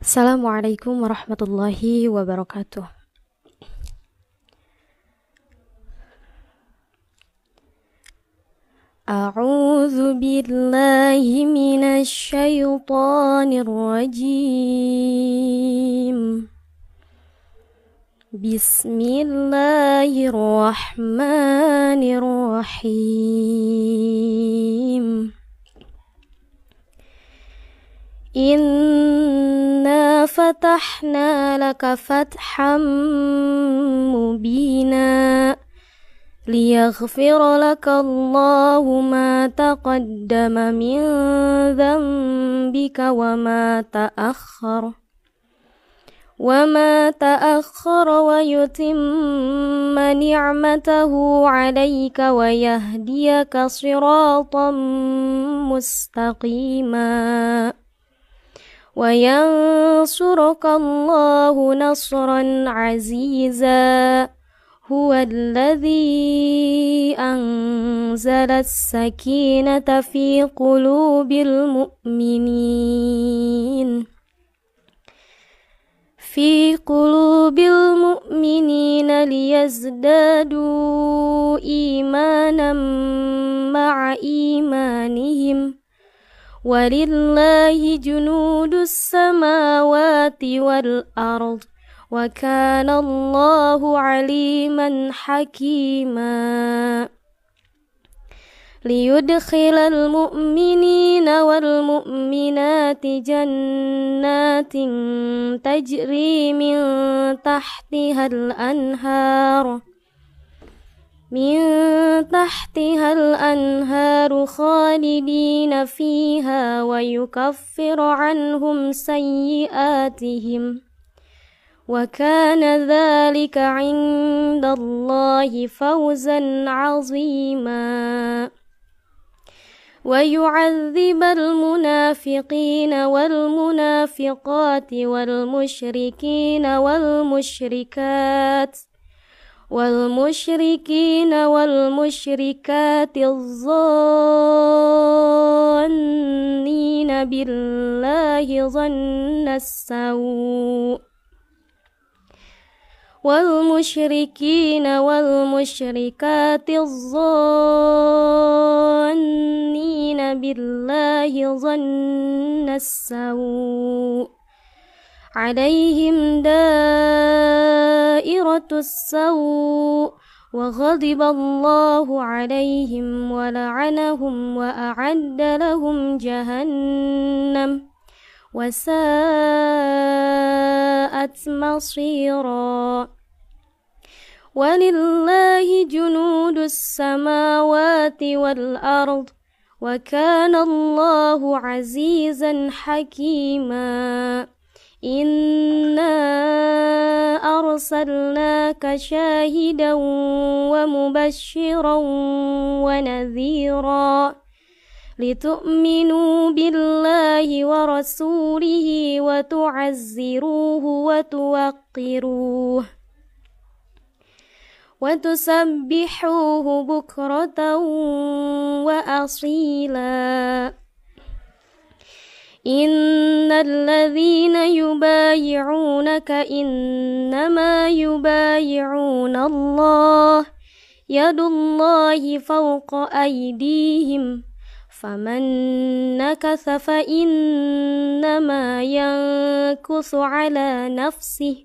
Assalamualaikum warahmatullahi wabarakatuh. A'udzu billahi minasy syaithanir rajim. Bismillahirrahmanirrahim. Inna fatahna laka fatham mubina liyaghfira laka Allahu ma taqaddama min dhanbika wa ma ta'akhkhara wa yutimma ni'matahu 'alayka wa yahdiyaka siratan mustaqima wa yansuruka Allahu nasran 'aziza huwallazi anzala as-sakinata fi qulubil mu'minina liyazdadu imanan ma'a imanihim walillahi junudus samawati wal ard wa kana Allahu aliman hakima liyudkhilal mu'minina wal mu'minati jannatin tajri min tahtihal anharu khalidina fiha wa yukaffiru anhum sayyi'atihim wa kana dhalika 'indallahi fawzan 'azima wa yu'adzibal munafiqina wal munafiqati wal musyrikina wal musyrikati adh-dhannina billahi dhannas sawu والمشركين والمشركات الظانين بالله ظن السوء عليهم دائرة السوء وغضب الله عليهم ولعنهم وأعد لهم جهنم وساءت مصيرا ولله جنود السماوات والأرض وكان الله عزيزا حكيما إنا أرسلناك شاهدا ومبشرا ونذيرا لتؤمنوا بالله ورسوله وتعزروه وتوقروه وتسبحوه بكرة وأصيلا إن الذين يبايعونك إنما يبايعون الله يد الله فوق أيديهم فمن نكث فإنما ينكث على نفسه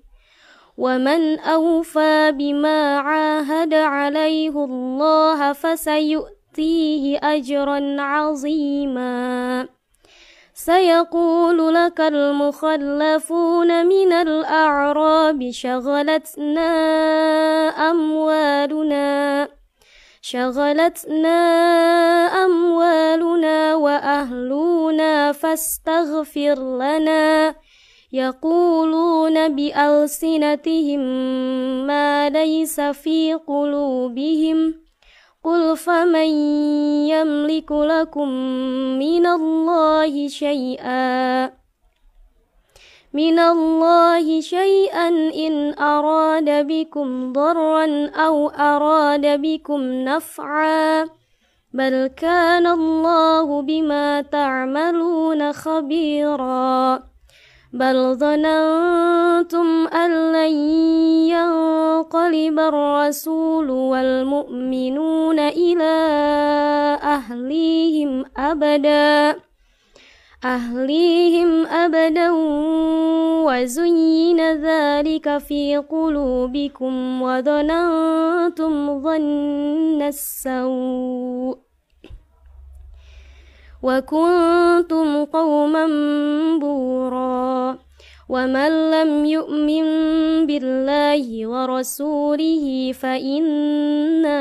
ومن أوفى بما عاهد عليه الله فسيؤتيه أجرا عظيما سيقول لك المخلفون من الأعراب شغلتنا أموالنا وأهلنا فاستغفر لنا يقولون بألسنتهم ما ليس في قلوبهم قل فمن يملك لكم من الله شيئا إن أراد بكم ضرا أو أراد بكم نفعا بل كان الله بما تعملون خبيرا بل ظننتم أن لن ينقلب الرسول والمؤمنون إلى أهليهم أبدا وزين ذلك في قلوبكم وظننتم ظن السوء وكنتم قوما بورا ومن لم يؤمن بالله ورسوله فإنا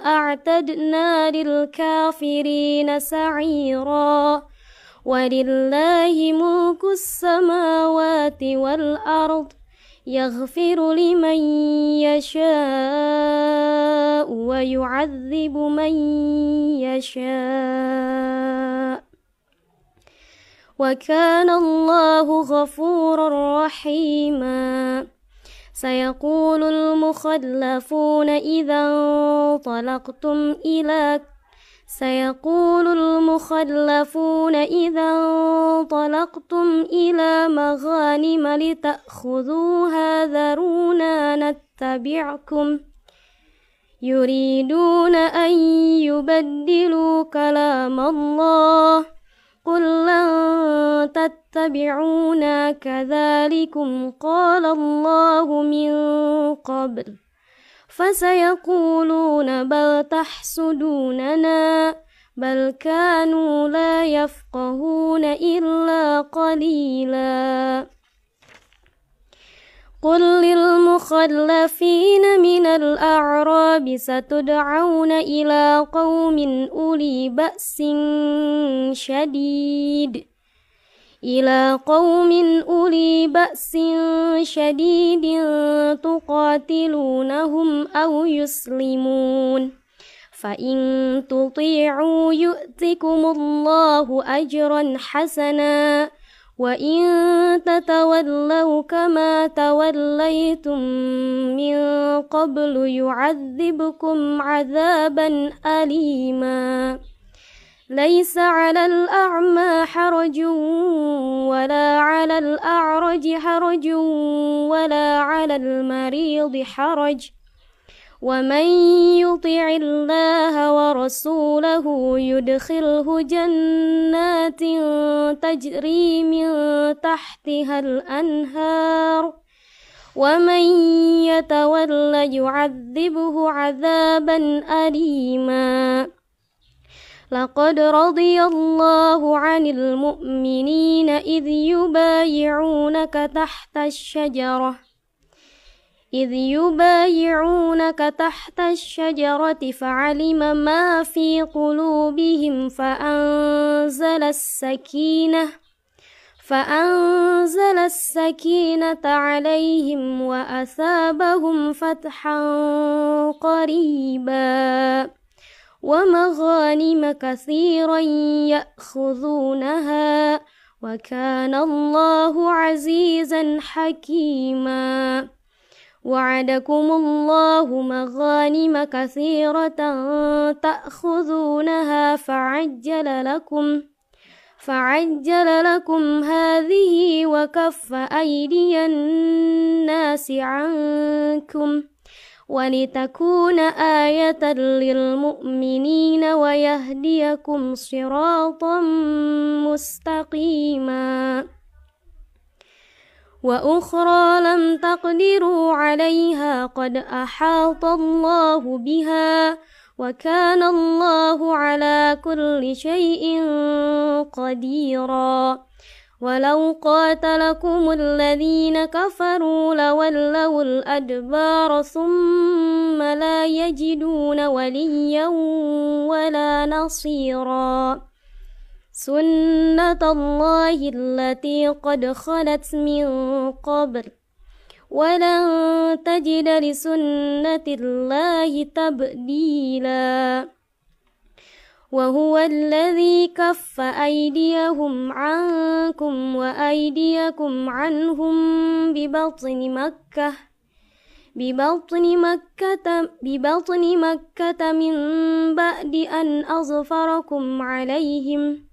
أعتدنا للكافرين سعيرا ولله ملك السماوات والأرض يغفر لمن يشاء ويعذب من يشاء وكان الله غفورا رحيما سيقول المخلفون إذا انطلقتم إلى مغانم لتأخذوها ذرونا نتبعكم يريدون أن يبدلوا كلام الله قل لن تتبعونا كذلكم قال الله من قبل فسيقولون بل تحسدوننا بل كانوا لا يفقهون إلا قليلا قل للمخلفين من الأعراب ستدعون إلى قوم أولي بأس شديد تقاتلونهم أو يسلمون فإن تطيعوا يؤتكم الله أجرا حسنا وإن تتولوا كما توليتم من قبل يعذبكم عذابا أليما ليس على الأعمى حرج ولا على الأعرج حرج ولا على المريض حرج ومن يطع الله ورسوله يدخله جنات تجري من تحتها الأنهار ومن يتول يعذبه عذابا أليما لقد رضي الله عن المؤمنين إذ يبايعونك تحت الشجرة فعلم ما في قلوبهم فأنزل السكينة عليهم وأثابهم فتحا قريبا ومغانم كثيرا يأخذونها وكان الله عزيزا حكيما وعدكم الله مغانم كثيرة تأخذونها فعجل لكم هذه وكف أيدي الناس عنكم ولتكون آية للمؤمنين ويهديكم صراطا مستقيما وأخرى لم تقدروا عليها قد أحاط الله بها وكان الله على كل شيء قديرا ولو قاتلكم الذين كفروا لولوا الأدبار ثم لا يجدون وليا ولا نصيرا سنة الله التي قد خلت من قبل ولن تجد لسنة الله تبديلا وهو الذي كف أيديهم عنكم وأيديكم عنهم ببطن مكة من بعد أن أظفركم عليهم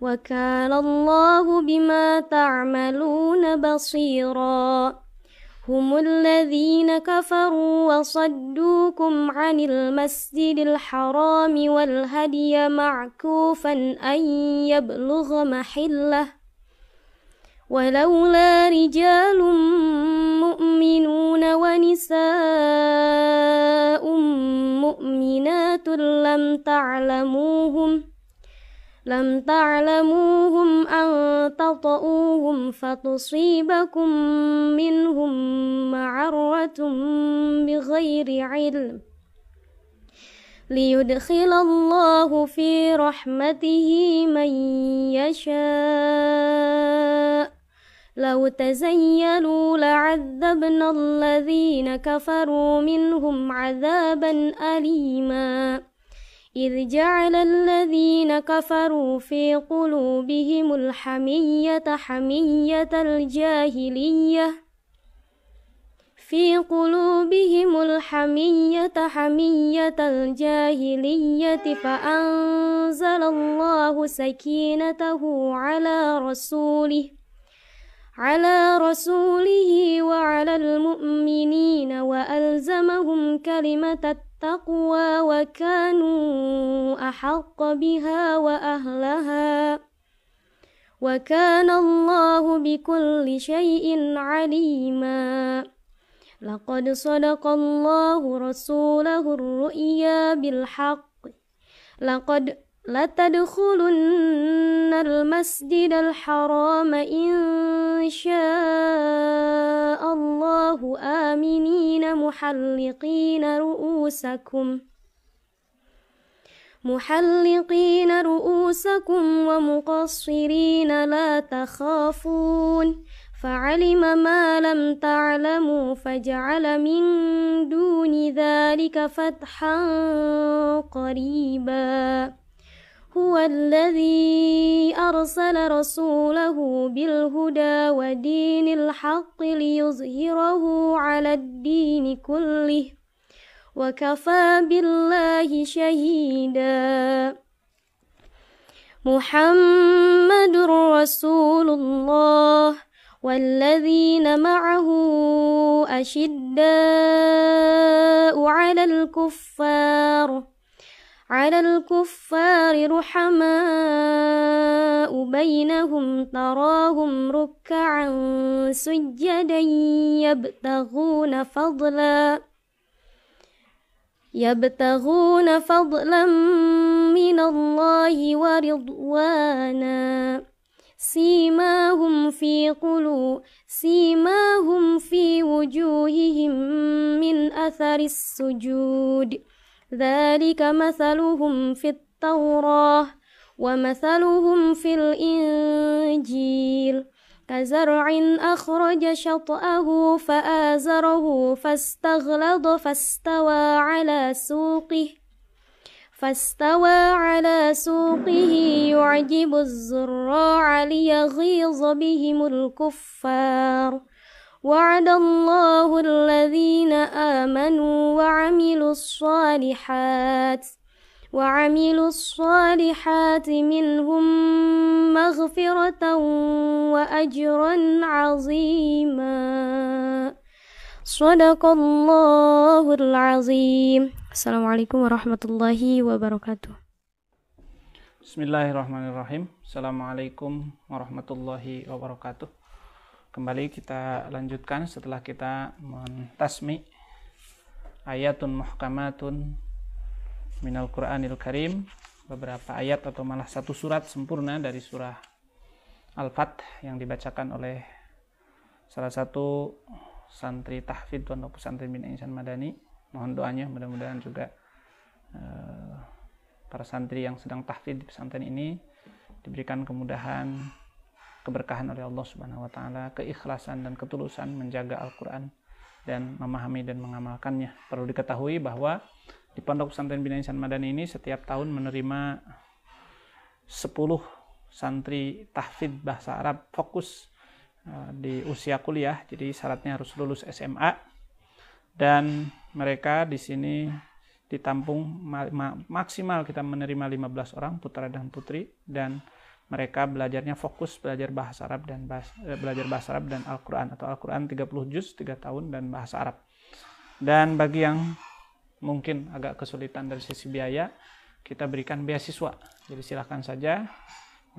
وكان الله بما تعملون بصيرا هم الذين كفروا وصدوكم عن المسجد الحرام والهدي معكوفا أن يبلغ محله ولولا رجال مؤمنون ونساء مؤمنات لم تعلموهم أن تطؤوهم فتصيبكم منهم معرة بغير علم ليدخل الله في رحمته من يشاء لو تزيلوا لعذبنا الذين كفروا منهم عذابا أليما إذ جعل الذين كفروا في قلوبهم الحمية حمية الجاهلية فأنزل الله سكينته على رسوله وعلى المؤمنين وألزمهم كلمة التقوى وكانوا أحق بها وأهلها وكان الله بكل شيء عليما لقد صدق الله رسوله الرؤيا بالحق لتدخلن المسجد الحرام إن شاء الله آمنين محلقين رؤوسكم ومقصرين لا تخافون فعلم ما لم تعلموا فجعل من دون ذلك فتحا قريبا هو الذي أرسل رسوله بالهدى ودين الحق ليظهره على الدين كله وكفى بالله شهيدا محمد رسول الله والذين معه أشداء على الكفار رحماء بينهم تراهم ركعا سجدا يبتغون فضلا من الله ورضوانا سيماهم في وجوههم من أثر السجود ذلك مثلهم في التوراة ومثلهم في الإنجيل كزرع أخرج شطأه فآزره فاستغلظ فاستوى على سوقه يعجب الزراع ليغيظ بهم الكفار وعد الله الذين آمنوا وعملوا الصالحات منهم مغفرة وأجرا عظيما صدق الله العظيم. Assalamualaikum warahmatullahi wabarakatuh. Bismillahirrahmanirrahim. Assalamualaikum warahmatullahi wabarakatuh. Kembali kita lanjutkan setelah kita mentasmi ayatun muhkamatun minal Qur'anil Karim, beberapa ayat atau malah satu surat sempurna dari surah Al-Fath yang dibacakan oleh salah satu santri tahfidz Pondok Pesantren Bina Ihsan Madani. Mohon doanya, mudah-mudahan juga para santri yang sedang tahfidz di pesantren ini diberikan kemudahan, keberkahan oleh Allah Subhanahu wa taala, keikhlasan dan ketulusan menjaga Al-Qur'an dan memahami dan mengamalkannya. Perlu diketahui bahwa di Pondok Pesantren Bina Ihsan Madani ini setiap tahun menerima 10 santri tahfidz bahasa Arab fokus di usia kuliah, jadi syaratnya harus lulus SMA, dan mereka di sini ditampung maksimal kita menerima 15 orang putra dan putri, dan mereka belajarnya fokus belajar bahasa Arab dan Al-Quran, atau Al-Quran 30 juz 3 tahun dan bahasa Arab. Dan bagi yang mungkin agak kesulitan dari sisi biaya, kita berikan beasiswa. Jadi silakan saja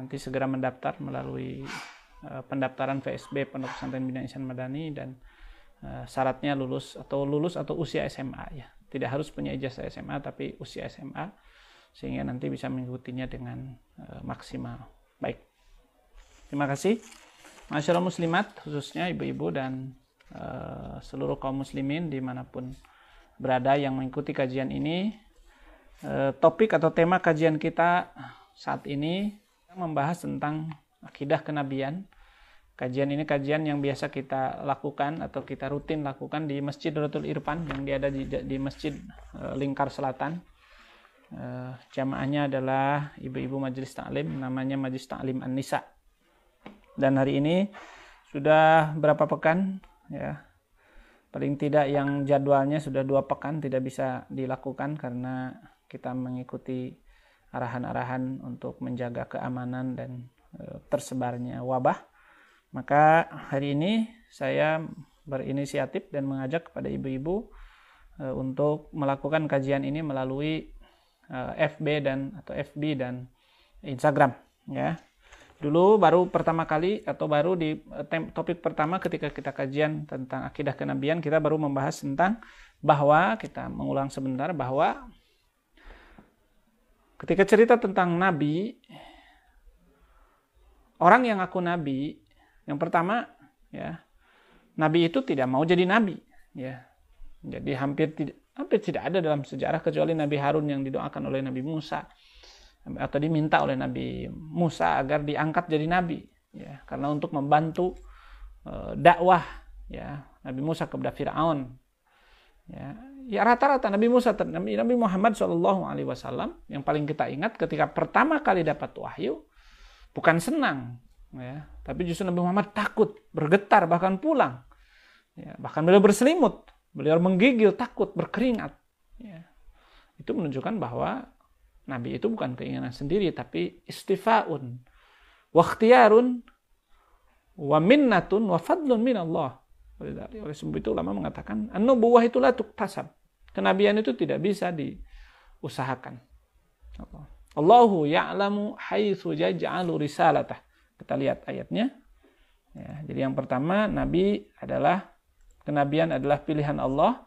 nanti segera mendaftar melalui pendaftaran VSB Pondok Pesantren Bina Ihsan Madani, dan syaratnya lulus atau usia SMA ya. Tidak harus punya ijazah SMA, tapi usia SMA, sehingga nanti bisa mengikutinya dengan maksimal. Baik, terima kasih. Masyaallah muslimat, khususnya ibu-ibu dan seluruh kaum muslimin dimanapun berada yang mengikuti kajian ini. Topik atau tema kajian kita saat ini membahas tentang akidah kenabian. Kajian ini kajian yang biasa kita lakukan atau kita rutin lakukan di Masjid Darul Irfan yang ada di Masjid Lingkar Selatan. Jamaahnya adalah ibu-ibu majelis taklim, namanya Majelis Taklim An-Nisa. Dan hari ini sudah berapa pekan ya, paling tidak yang jadwalnya sudah 2 pekan tidak bisa dilakukan karena kita mengikuti arahan-arahan untuk menjaga keamanan dan tersebarnya wabah. Maka hari ini saya berinisiatif dan mengajak kepada ibu-ibu untuk melakukan kajian ini melalui FB dan Instagram ya. Dulu baru pertama kali atau baru di topik pertama ketika kita kajian tentang akidah kenabian, kita baru membahas tentang bahwa, kita mengulang sebentar, bahwa ketika cerita tentang nabi, orang yang ngaku nabi, yang pertama ya, nabi itu tidak mau jadi nabi ya. Jadi hampir tidak ada dalam sejarah kecuali Nabi Harun yang didoakan oleh Nabi Musa atau diminta oleh Nabi Musa agar diangkat jadi nabi ya, karena untuk membantu dakwah ya Nabi Musa kepada Firaun ya rata-rata Nabi Muhammad SAW yang paling kita ingat ketika pertama kali dapat wahyu bukan senang ya, tapi justru Nabi Muhammad takut, bergetar, bahkan pulang ya, bahkan beliau berselimut, beliau menggigil, takut, berkeringat ya. Itu menunjukkan bahwa Nabi itu bukan keinginan sendiri, tapi istifaun wa ikhtiyarun wa minnatun wa fadlun minallah. Oleh sebab itu ulama mengatakan an-nubuwah itu la tuktasab. Kenabian itu tidak bisa diusahakan. Allahu ya'lamu haitsu yaj'alu risalatah. Kita lihat ayatnya ya, jadi yang pertama, kenabian adalah pilihan Allah.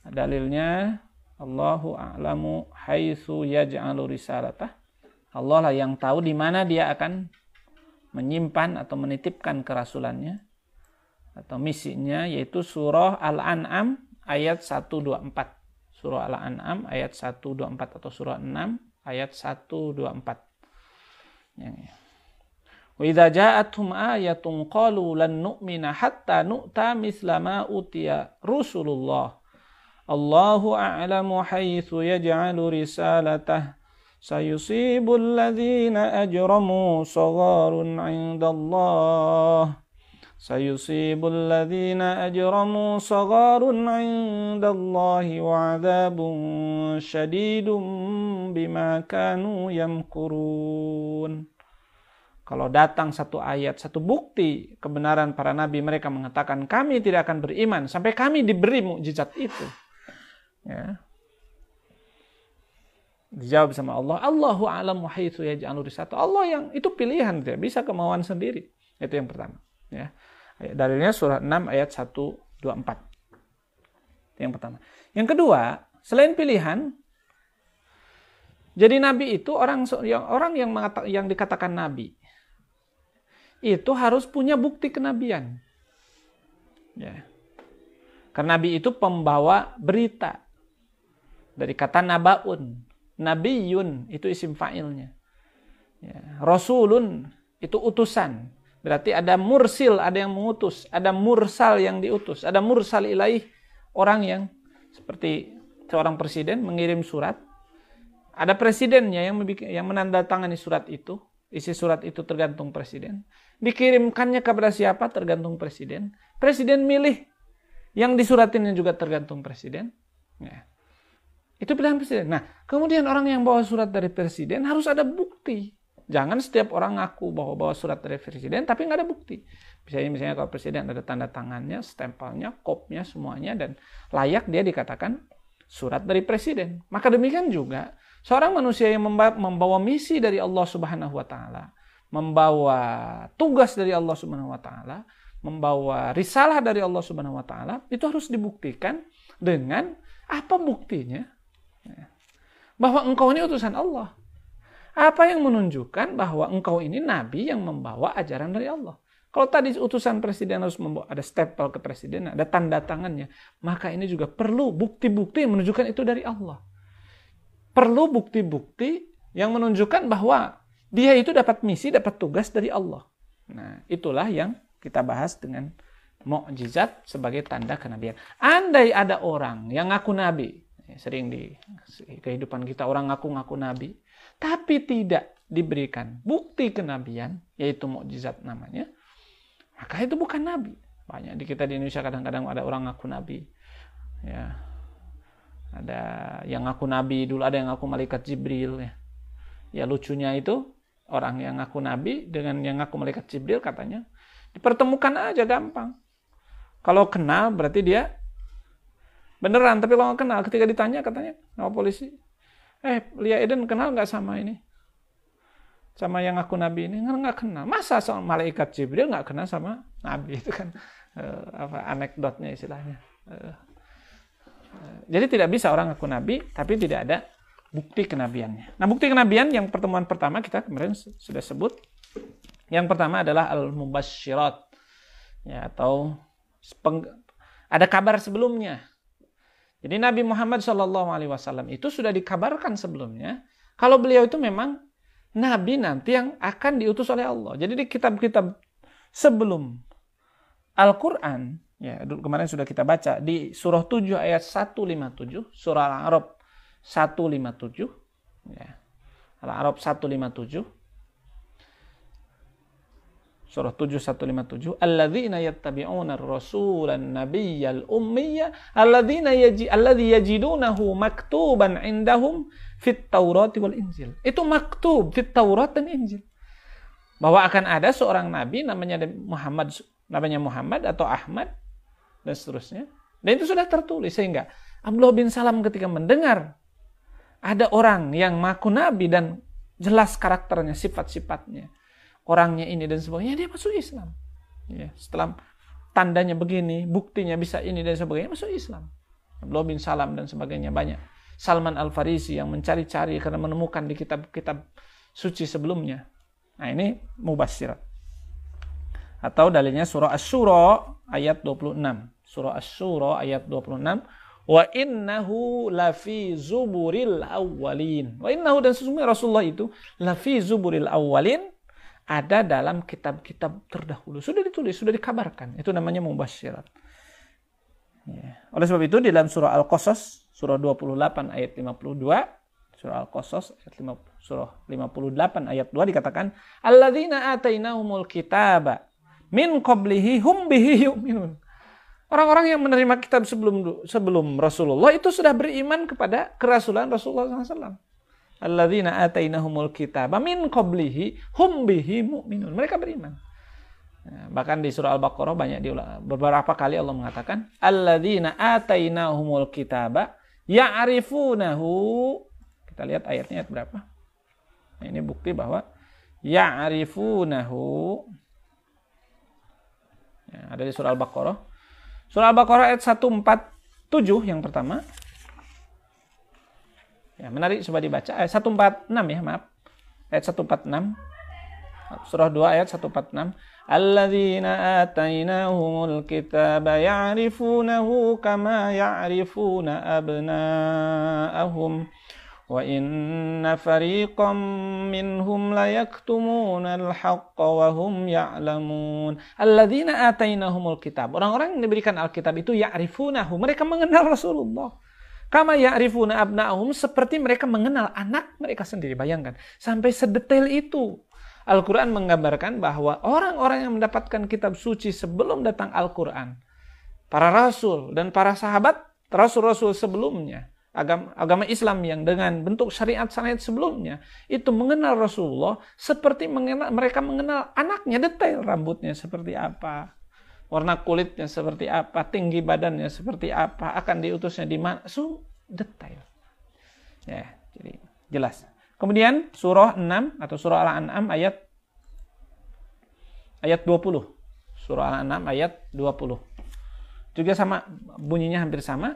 Dalilnya Allahu a'lamu haitsu yaj'alu risalatah. Allah lah yang tahu di mana dia akan menyimpan atau menitipkan kerasulannya atau misinya, yaitu surah Al-An'am ayat 124. Surah Al-An'am ayat 124 atau surah 6 ayat 124. Wa idza ja'atuhum ayatun qalu lan nu'mina hatta nu'ta mithla ma utiya rusulullah. Allahu a'lamu haitsu yaj'alu risalatah. Sayusibul ladzina ajramu sagharun 'indallah. Sayusibul ladzina ajramu sagharun 'indallahi wa 'adzabun syadidun bima kanu yamkurun. Kalau datang satu ayat, satu bukti kebenaran para nabi, mereka mengatakan kami tidak akan beriman sampai kami diberi mukjizat itu. Ya. Dijawab sama Allah, Allahu a'lamu haitsu yaj'alu risalatah. Allah yang itu pilihan, tidak bisa kemauan sendiri. Itu yang pertama. Ya. Dalilnya surah 6 ayat 124. Itu yang pertama. Yang kedua, selain pilihan, jadi nabi itu orang yang dikatakan nabi itu harus punya bukti kenabian. Ya. Karena nabi itu pembawa berita. Dari kata nabaun. Nabiyun itu isim fa'ilnya. Ya. Rasulun itu utusan. Berarti ada mursil, ada yang mengutus. Ada mursal yang diutus. Ada mursal ilaih, orang yang seperti seorang presiden mengirim surat. Ada presidennya yang menandatangani surat itu. Isi surat itu tergantung presiden. Dikirimkannya kepada siapa tergantung presiden. Presiden milih. Yang disuratinnya juga tergantung presiden. Ya. Itu pilihan presiden. Nah, kemudian orang yang bawa surat dari presiden harus ada bukti. Jangan setiap orang ngaku bawa surat dari presiden tapi nggak ada bukti. Misalnya kalau presiden ada tanda tangannya, stempelnya, kopnya, semuanya, dan layak dia dikatakan surat dari presiden. Maka demikian juga seorang manusia yang membawa misi dari Allah Subhanahu wa taala, membawa tugas dari Allah Subhanahu wa taala, membawa risalah dari Allah Subhanahu wa taala, itu harus dibuktikan dengan apa buktinya? Bahwa engkau ini utusan Allah. Apa yang menunjukkan bahwa engkau ini nabi yang membawa ajaran dari Allah? Kalau tadi utusan presiden harus membawa ada stempel kepresidenan, ada tanda tangannya, maka ini juga perlu bukti-bukti yang menunjukkan itu dari Allah. Perlu bukti-bukti yang menunjukkan bahwa dia itu dapat misi, dapat tugas dari Allah. Nah, itulah yang kita bahas dengan mukjizat sebagai tanda kenabian. Andai ada orang yang ngaku nabi, sering di kehidupan kita orang ngaku-ngaku nabi, tapi tidak diberikan bukti kenabian, yaitu mukjizat namanya, maka itu bukan nabi. Banyak di kita di Indonesia kadang-kadang ada orang ngaku nabi. Ya. Ada yang ngaku nabi, dulu ada yang ngaku malaikat Jibril ya. Ya lucunya itu orang yang ngaku nabi dengan yang ngaku malaikat Jibril katanya dipertemukan aja gampang. Kalau kenal berarti dia beneran, tapi kalau nggak kenal ketika ditanya katanya sama polisi, Lia Eden kenal nggak sama ini? Sama yang ngaku nabi ini? Nggak kenal. Masa soal malaikat Jibril nggak kenal sama nabi? Itu kan anekdotnya istilahnya. Jadi tidak bisa orang ngaku nabi tapi tidak ada bukti kenabiannya. Nah, bukti kenabian yang pertemuan pertama kita kemarin sudah sebut. Yang pertama adalah al-mubasysyirat. Ya, atau ada kabar sebelumnya. Jadi Nabi Muhammad SAW itu sudah dikabarkan sebelumnya kalau beliau itu memang nabi nanti yang akan diutus oleh Allah. Jadi di kitab-kitab sebelum Al-Quran, ya kemarin sudah kita baca di surah 7 ayat 157, surah Al-A'raf 157, ya. Al-A'raf 157. Surah 7 157, alladzina yattabi'una ar-rasulan nabiyyal ummiyya alladzi yajidunahu maktuban indahum fit Taurati wal Injil. Itu maktub fit Taurat dan Injil. Bahwa akan ada seorang nabi namanya Muhammad atau Ahmad dan seterusnya. Dan itu sudah tertulis sehingga Abdullah bin Salam ketika mendengar ada orang yang mengaku nabi dan jelas karakternya, sifat-sifatnya, orangnya ini dan sebagainya, dia masuk Islam. Ya, setelah tandanya begini, buktinya bisa ini dan sebagainya, masuk Islam. Abdullah bin Salam dan sebagainya banyak. Salman Al-Farisi yang mencari-cari karena menemukan di kitab-kitab suci sebelumnya. Nah, ini mubasysyirat. Atau dalilnya surah Asy-Syura ayat 26. Surah Asy-Syura ayat 26. Wa innahu lafi zuburil awwalin. Wa innahu, dan sesungguhnya Rasulullah itu lafi zuburil awwalin, ada dalam kitab-kitab terdahulu. Sudah ditulis, sudah dikabarkan. Itu namanya mubasysyirat. Ya. Oleh sebab itu di dalam surah Al-Qasas, surah 28 ayat 52, surah Al-Qasas surah 58 ayat 2 dikatakan, alladzina atainahumul kitaba min qablihi hum bihi yu'minun. Orang-orang yang menerima kitab sebelum Rasulullah itu sudah beriman kepada kerasulan Rasulullah SAW. Alladzina atainahumul kitaba min qablihi hum bihi mu'minun. Mereka beriman. Nah, bahkan di surah Al-Baqarah banyak diulang. Beberapa kali Allah mengatakan alladzina atainahumul kitaba ya'rifunahu. Kita lihat ayatnya ayat berapa. Nah, ini bukti bahwa ya'rifunahu. Ya, ada di surah Al-Baqarah. Surah Al-Baqarah ayat 147 yang pertama. Ya, menarik, coba dibaca. Ayat 146 ya, maaf. Ayat 146. Surah 2 ayat 146. Alladzina atainahumul kitaba ya'rifunahu kama ya'rifuna abna'ahum. Wa inna fariqam minhum la yaktumuna al-haqqa wa hum ya'lamun. Alladzina atainahumul kitab. Orang-orang yang diberikan Alkitab itu ya'rifunahu. Mereka mengenal Rasulullah. Kama ya'rifuna abna'ahum, seperti mereka mengenal anak mereka sendiri. Bayangkan, sampai sedetail itu. Al-Quran menggambarkan bahwa orang-orang yang mendapatkan kitab suci sebelum datang Al-Quran, para rasul dan para sahabat, rasul-rasul sebelumnya, agama Islam yang dengan bentuk syariat-syariat sebelumnya itu mengenal Rasulullah seperti mereka mengenal anaknya, detail rambutnya seperti apa, warna kulitnya seperti apa, tinggi badannya seperti apa, akan diutusnya di mana, detail. Ya, jadi jelas. Kemudian surah 6 atau surah Al-An'am ayat 20. Surah Al-An'am ayat 20. Juga sama, bunyinya hampir sama.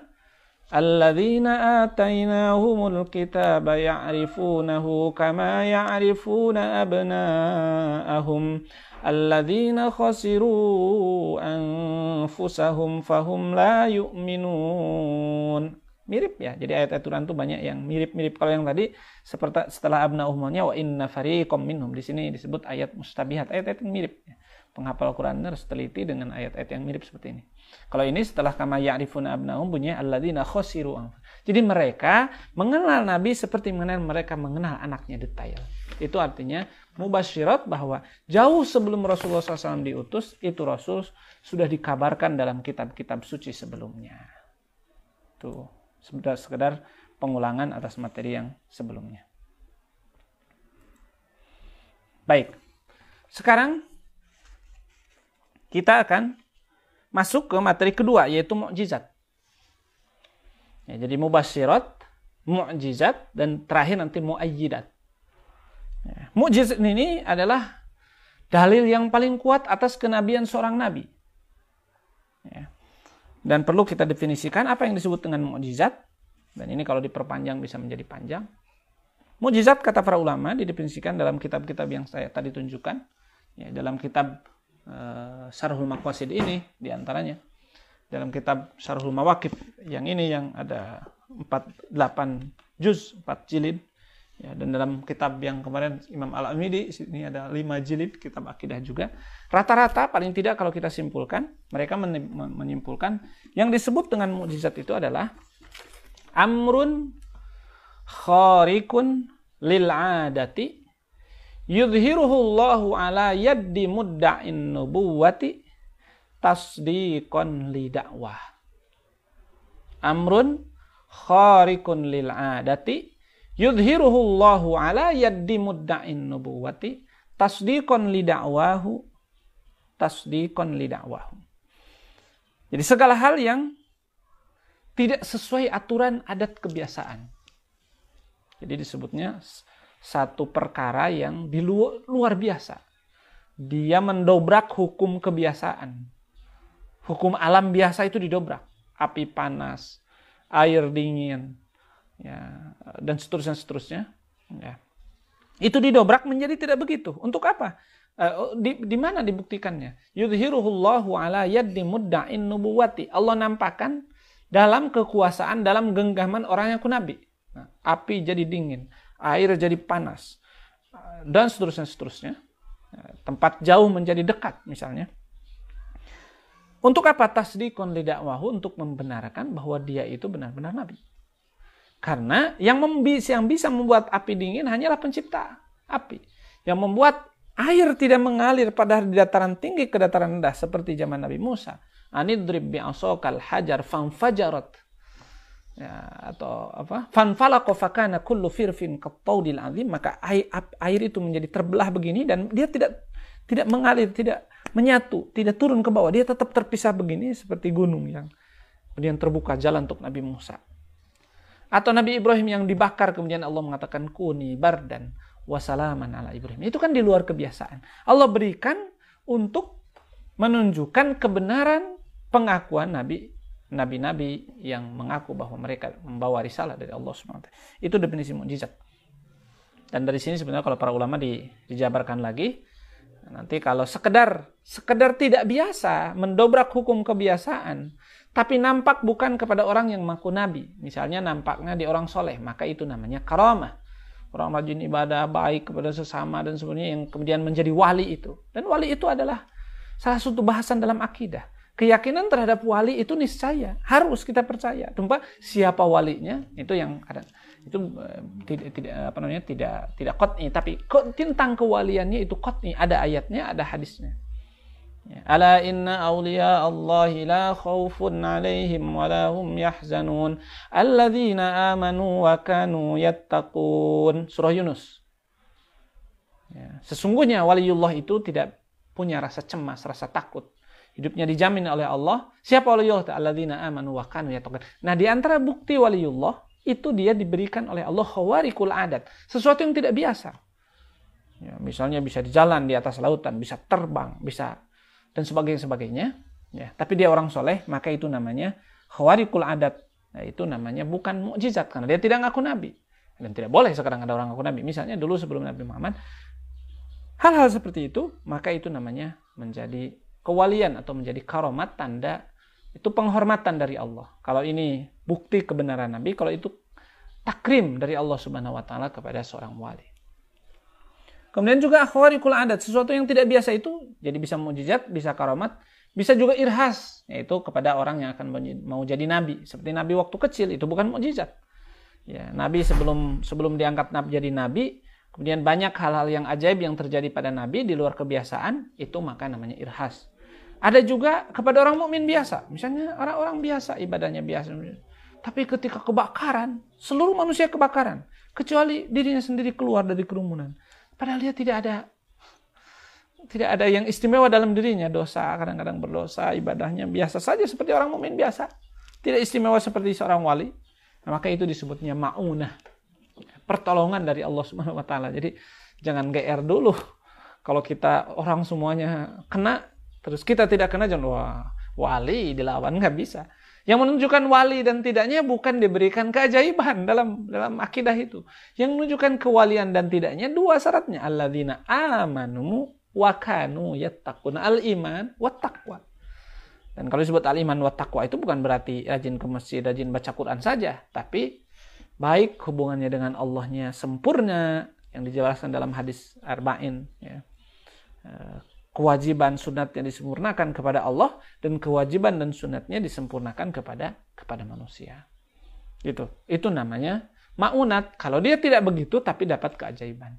Alladzina atainahumul kitaba ya'rifunahu kama ya'rifuna abna'ahum alladzina khasiru anfusahum fahum la yu'minun. Mirip ya, jadi ayat-ayat Quran itu banyak yang mirip-mirip. Kalau yang tadi seperti setelah abna'uhumnya wa inna fariqam minhum, di sini disebut ayat mustabihat, ayat-ayat yang mirip. Penghafal Quran harus teliti dengan ayat-ayat yang mirip seperti ini. Kalau ini setelah kama ya'rifuna abna'ahum bunyinya alladzina khasiru anfusahum. Jadi mereka mengenal Nabi seperti mereka mengenal anaknya, detail. Itu artinya mubasyirat bahwa jauh sebelum Rasulullah SAW diutus, itu Rasul sudah dikabarkan dalam kitab-kitab suci sebelumnya. Tuh, sekedar pengulangan atas materi yang sebelumnya. Baik, sekarang kita akan masuk ke materi kedua, yaitu mukjizat. Ya, jadi mubasyirat, mukjizat, dan terakhir nanti muayyidat. Ya, mukjizat ini adalah dalil yang paling kuat atas kenabian seorang nabi. Ya. Dan perlu kita definisikan apa yang disebut dengan mukjizat. Dan ini kalau diperpanjang bisa menjadi panjang. Mukjizat kata para ulama didefinisikan dalam kitab-kitab yang saya tadi tunjukkan. Ya, dalam kitab Syarhul Maqasid ini diantaranya. Dalam kitab Syarhul Mawaqif yang ini yang ada 8 juz, 4 jilid. Ya, dan dalam kitab yang kemarin Imam Al-Amidi ini ada 5 jilid, kitab akidah juga. Rata-rata paling tidak kalau kita simpulkan, mereka menyimpulkan yang disebut dengan mukjizat itu adalah amrun khariqun lil 'adati yudhiruhu Allahu ala yaddi mudda'in nubuwati tasdiqan li da'wah. Amrun khariqun lil 'adati yudhiruhu Allahu ala yaddi mudda'in nubuwati tasdiqan li da'wahu. Tasdiqan li da'wahu. Jadi segala hal yang tidak sesuai aturan adat kebiasaan. Jadi disebutnya satu perkara yang di luar biasa. Dia mendobrak hukum kebiasaan. Hukum alam biasa itu didobrak. Api panas, air dingin, ya, dan seterusnya. Ya. Itu didobrak menjadi tidak begitu. Untuk apa? Di mana dibuktikannya? Yudhiruhullahu ala yaddi mudda'in nubuwati. Allah nampakkan dalam kekuasaan, dalam genggaman orang yang nabi. Nah, api jadi dingin, air jadi panas, dan seterusnya. Tempat jauh menjadi dekat misalnya. Untuk apa? Tasdiqun li da'wahu, untuk membenarkan bahwa dia itu benar-benar nabi. Karena yang bisa membuat api dingin hanyalah pencipta api. Yang membuat air tidak mengalir pada di dataran tinggi ke dataran rendah seperti zaman Nabi Musa. Anidrib bi'asokal hajar fanfajarat. Ya, atau apa? Fanfalaqa fakana kullu firfin qattaudil azim, maka air itu menjadi terbelah begini dan dia tidak mengalir, tidak menyatu, tidak turun ke bawah, dia tetap terpisah begini seperti gunung yang kemudian terbuka jalan untuk Nabi Musa. Atau Nabi Ibrahim yang dibakar kemudian Allah mengatakan kuni bardan wasalaman ala Ibrahim. Itu kan di luar kebiasaan. Allah berikan untuk menunjukkan kebenaran pengakuan nabi-nabi yang mengaku bahwa mereka membawa risalah dari Allah SWT. Itu definisi mukjizat. Dan dari sini sebenarnya kalau para ulama dijabarkan lagi, nanti kalau sekedar tidak biasa mendobrak hukum kebiasaan, tapi nampak bukan kepada orang yang mengaku nabi, misalnya nampaknya di orang soleh, maka itu namanya karamah. Orang rajin ibadah, baik kepada sesama dan sebagainya, yang kemudian menjadi wali itu. Dan wali itu adalah salah satu bahasan dalam akidah. Keyakinan terhadap wali itu niscaya harus kita percaya. Tanpa siapa walinya itu yang ada, itu tidak qat'i, tapi tentang kewaliannya itu qat'i, ada ayatnya, ada hadisnya. Ala inna awliya Allahi la khawfun alaihim wa la hum yahzanun alladzina amanu wa kanu yattaqun. Surah Yunus. Ya, sesungguhnya waliullah itu tidak punya rasa cemas, rasa takut. Hidupnya dijamin oleh Allah. Siapa waliullah? Alladzina amanu wa kanu yattaqun. Nah, di antara bukti waliullah itu dia diberikan oleh Allah khawarikul adat, sesuatu yang tidak biasa. Ya, misalnya bisa di jalan di atas lautan, bisa terbang, bisa dan sebagainya. Ya, tapi dia orang soleh, maka itu namanya khawarikul adat. Nah, itu namanya bukan mukjizat karena dia tidak ngaku nabi. Dan tidak boleh sekarang ada orang ngaku nabi. Misalnya dulu sebelum Nabi Muhammad, hal-hal seperti itu, maka itu namanya menjadi kewalian atau menjadi karomat, tanda, itu penghormatan dari Allah. Kalau ini bukti kebenaran Nabi, kalau itu takrim dari Allah Subhanahu wa taala kepada seorang wali. Kemudian juga khawarikul adat, sesuatu yang tidak biasa itu jadi bisa mukjizat, bisa karamat, bisa juga irhas, yaitu kepada orang yang akan mau jadi nabi. Seperti Nabi waktu kecil, itu bukan mukjizat. Ya, Nabi sebelum diangkat jadi nabi, kemudian banyak hal-hal yang ajaib yang terjadi pada Nabi di luar kebiasaan, itu maka namanya irhas. Ada juga kepada orang mukmin biasa, misalnya orang-orang biasa, ibadahnya biasa, tapi ketika kebakaran, seluruh manusia kebakaran, kecuali dirinya sendiri keluar dari kerumunan. Padahal dia tidak ada yang istimewa dalam dirinya, dosa, kadang-kadang berdosa, ibadahnya biasa saja seperti orang mukmin biasa, tidak istimewa seperti seorang wali. Nah, maka itu disebutnya ma'unah, pertolongan dari Allah Subhanahu wa taala. Jadi jangan GR dulu. Kalau kita orang semuanya kena, terus kita tidak kena, jangan wah wali dilawan, nggak bisa. Yang menunjukkan wali dan tidaknya bukan diberikan keajaiban dalam akidah itu. Yang menunjukkan kewalian dan tidaknya dua syaratnya. Alladzina amanu wa kanu yattaqun. Al-iman wa taqwa. Dan kalau disebut al-iman wa taqwa itu bukan berarti rajin ke masjid, rajin baca Quran saja, tapi baik hubungannya dengan Allahnya sempurna yang dijelaskan dalam hadis Arba'in, ya. Kewajiban sunatnya disempurnakan kepada Allah dan kewajiban dan sunatnya disempurnakan kepada manusia. Gitu. Itu namanya ma'unat. Kalau dia tidak begitu tapi dapat keajaiban.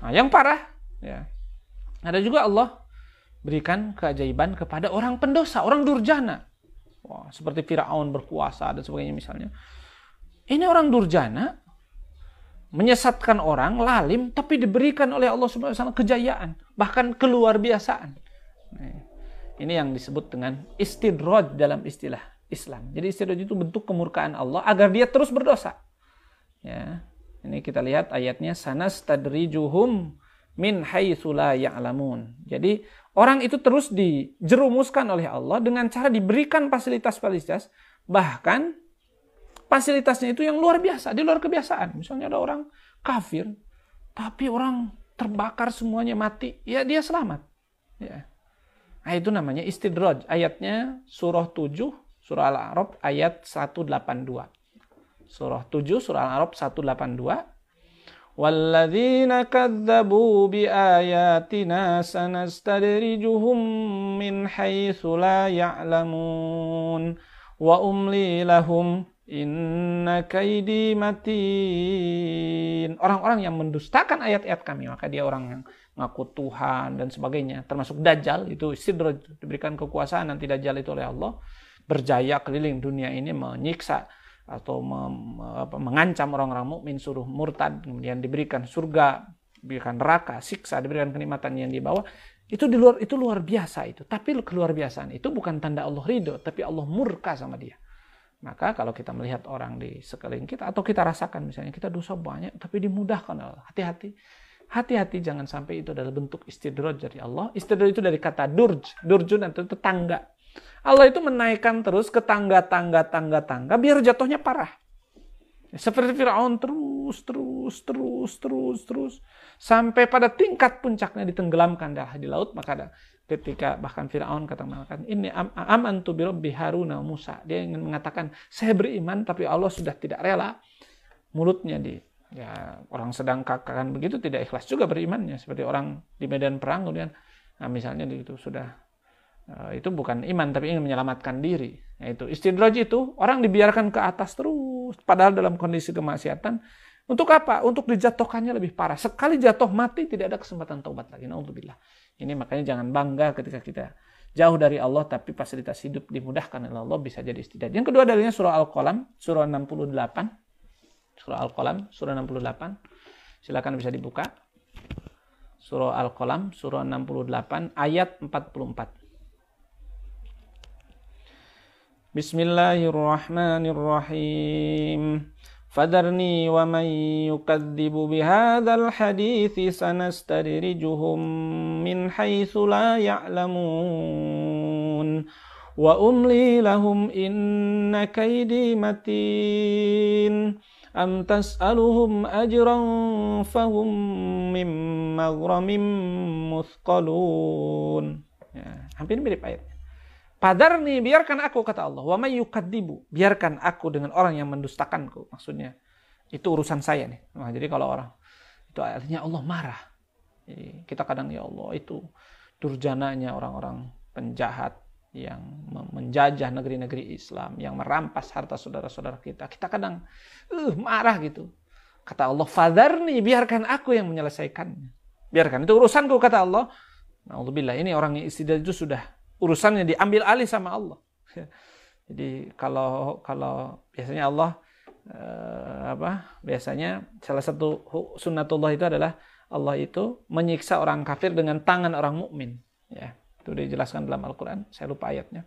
Nah, yang parah, ya. Ada juga Allah berikan keajaiban kepada orang pendosa, orang durjana. Wah, seperti Firaun berkuasa dan sebagainya misalnya. Ini orang durjana menyesatkan orang, lalim, tapi diberikan oleh Allah Subhanahu wa taala kejayaan, bahkan keluar biasaan. Nah, ini yang disebut dengan istidraj dalam istilah Islam. Jadi istidraj itu bentuk kemurkaan Allah agar dia terus berdosa. Ya, ini kita lihat ayatnya, sanastadrijuhum min haitsu la ya'lamun. Jadi orang itu terus dijerumuskan oleh Allah dengan cara diberikan fasilitas-fasilitas, bahkan fasilitasnya itu yang luar biasa, di luar kebiasaan. Misalnya ada orang kafir, tapi orang terbakar semuanya mati, ya dia selamat. Ya. Nah, itu namanya istidraj. Ayatnya surah 7, surah Al-A'raf ayat 182. Surah 7, surah Al-A'raf 182. Walladzina kadzabu biayatina sanastadrijuhum min haitsu la ya'lamun wa umli lahum inna kaidi matin. Orang-orang yang mendustakan ayat-ayat kami, maka dia orang yang ngaku Tuhan dan sebagainya, termasuk Dajjal, itu istidraj, diberikan kekuasaan nanti Dajjal itu oleh Allah, berjaya keliling dunia ini menyiksa atau mengancam orang-orang mukmin, suruh murtad, kemudian diberikan surga, diberikan neraka, siksa, diberikan kenikmatan yang dibawa. Itu luar biasa itu. Tapi keluar biasaan itu bukan tanda Allah ridho, tapi Allah murka sama dia. Maka kalau kita melihat orang di sekeliling kita, atau kita rasakan misalnya kita dosa banyak tapi dimudahkan Allah, hati-hati jangan sampai itu adalah bentuk istidraj dari Allah. Istidraj itu dari kata durjun atau tangga. Allah itu menaikkan terus ke tangga biar jatuhnya parah. Seperti Firaun terus sampai pada tingkat puncaknya ditenggelamkan di laut. Maka ada ketika bahkan Firaun katakan, ini amantu bi rabbi Harun wa Musa. Dia ingin mengatakan saya beriman, tapi Allah sudah tidak rela. Mulutnya orang sedang kakakan begitu tidak ikhlas juga berimannya, seperti orang di medan perang kemudian misalnya itu sudah itu bukan iman tapi ingin menyelamatkan diri. Itu istidraj, itu orang dibiarkan ke atas terus padahal dalam kondisi kemaksiatan. Untuk apa? Untuk dijatuhkannya lebih parah. Sekali jatuh mati tidak ada kesempatan taubat lagi. Naudzubillah. Ini makanya jangan bangga ketika kita jauh dari Allah tapi fasilitas hidup dimudahkan oleh Allah, bisa jadi istidraj. Yang kedua dalilnya surah Al-Qalam, surah 68. Surah Al-Qalam, surah 68. Silakan bisa dibuka. Surah Al-Qalam, surah 68, ayat 44. Bismillahirrahmanirrahim. Fadarni wa man yukadzibu bihadzal hadithi sanastadrijuhum min haitsu la ya'lamun wa umli lahum inna kaydi matin am tas'aluhum ajran fahum min maghramin muthqalun. Ya, hampir mirip ayatnya. Padarni, biarkan aku, kata Allah. Wa may yukadzibu, biarkan aku dengan orang yang mendustakanku. Maksudnya, itu urusan saya nih. Nah, jadi kalau orang, itu artinya Allah marah. Jadi, kita kadang, ya Allah, itu durjananya orang-orang penjahat yang menjajah negeri-negeri Islam, yang merampas harta saudara-saudara kita. Kita kadang, marah gitu. Kata Allah, fadarni, biarkan aku yang menyelesaikannya. Biarkan, itu urusanku, kata Allah. Na'udzubillah, ini orang yang istidraj itu sudah urusannya diambil alih sama Allah. Jadi kalau biasanya Allah biasanya salah satu sunnatullah itu adalah Allah itu menyiksa orang kafir dengan tangan orang mukmin. Ya, itu dijelaskan dalam Al-Qur'an. Saya lupa ayatnya.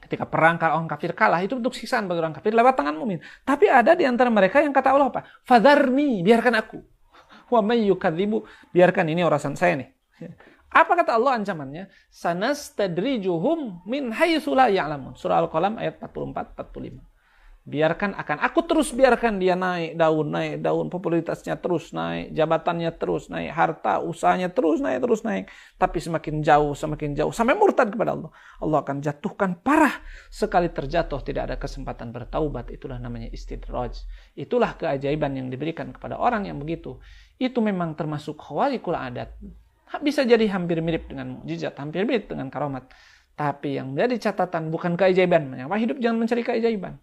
Ketika perang orang kafir kalah, itu bentuk siksaan bagi orang kafir lewat tangan mukmin. Tapi ada di antara mereka yang kata Allah apa? Fadharni, biarkan aku. Wa may yukadzibu, biarkan, ini urusan saya nih. Apa kata Allah ancamannya? Sanastadrijuhum min haitsu la ya'lamun. Surah Al-Qalam ayat 44-45. Biarkan, akan aku terus biarkan dia naik daun, popularitasnya terus naik, jabatannya terus naik, harta usahanya terus naik. Tapi semakin jauh, sampai murtad kepada Allah. Allah akan jatuhkan parah, sekali terjatuh tidak ada kesempatan bertaubat. Itulah namanya istidraj. Itulah keajaiban yang diberikan kepada orang yang begitu. Itu memang termasuk khawariqul adat. Bisa jadi hampir mirip dengan mukjizat, hampir mirip dengan karamat. Tapi yang menjadi catatan bukan keajaiban. Wah, hidup jangan mencari keajaiban.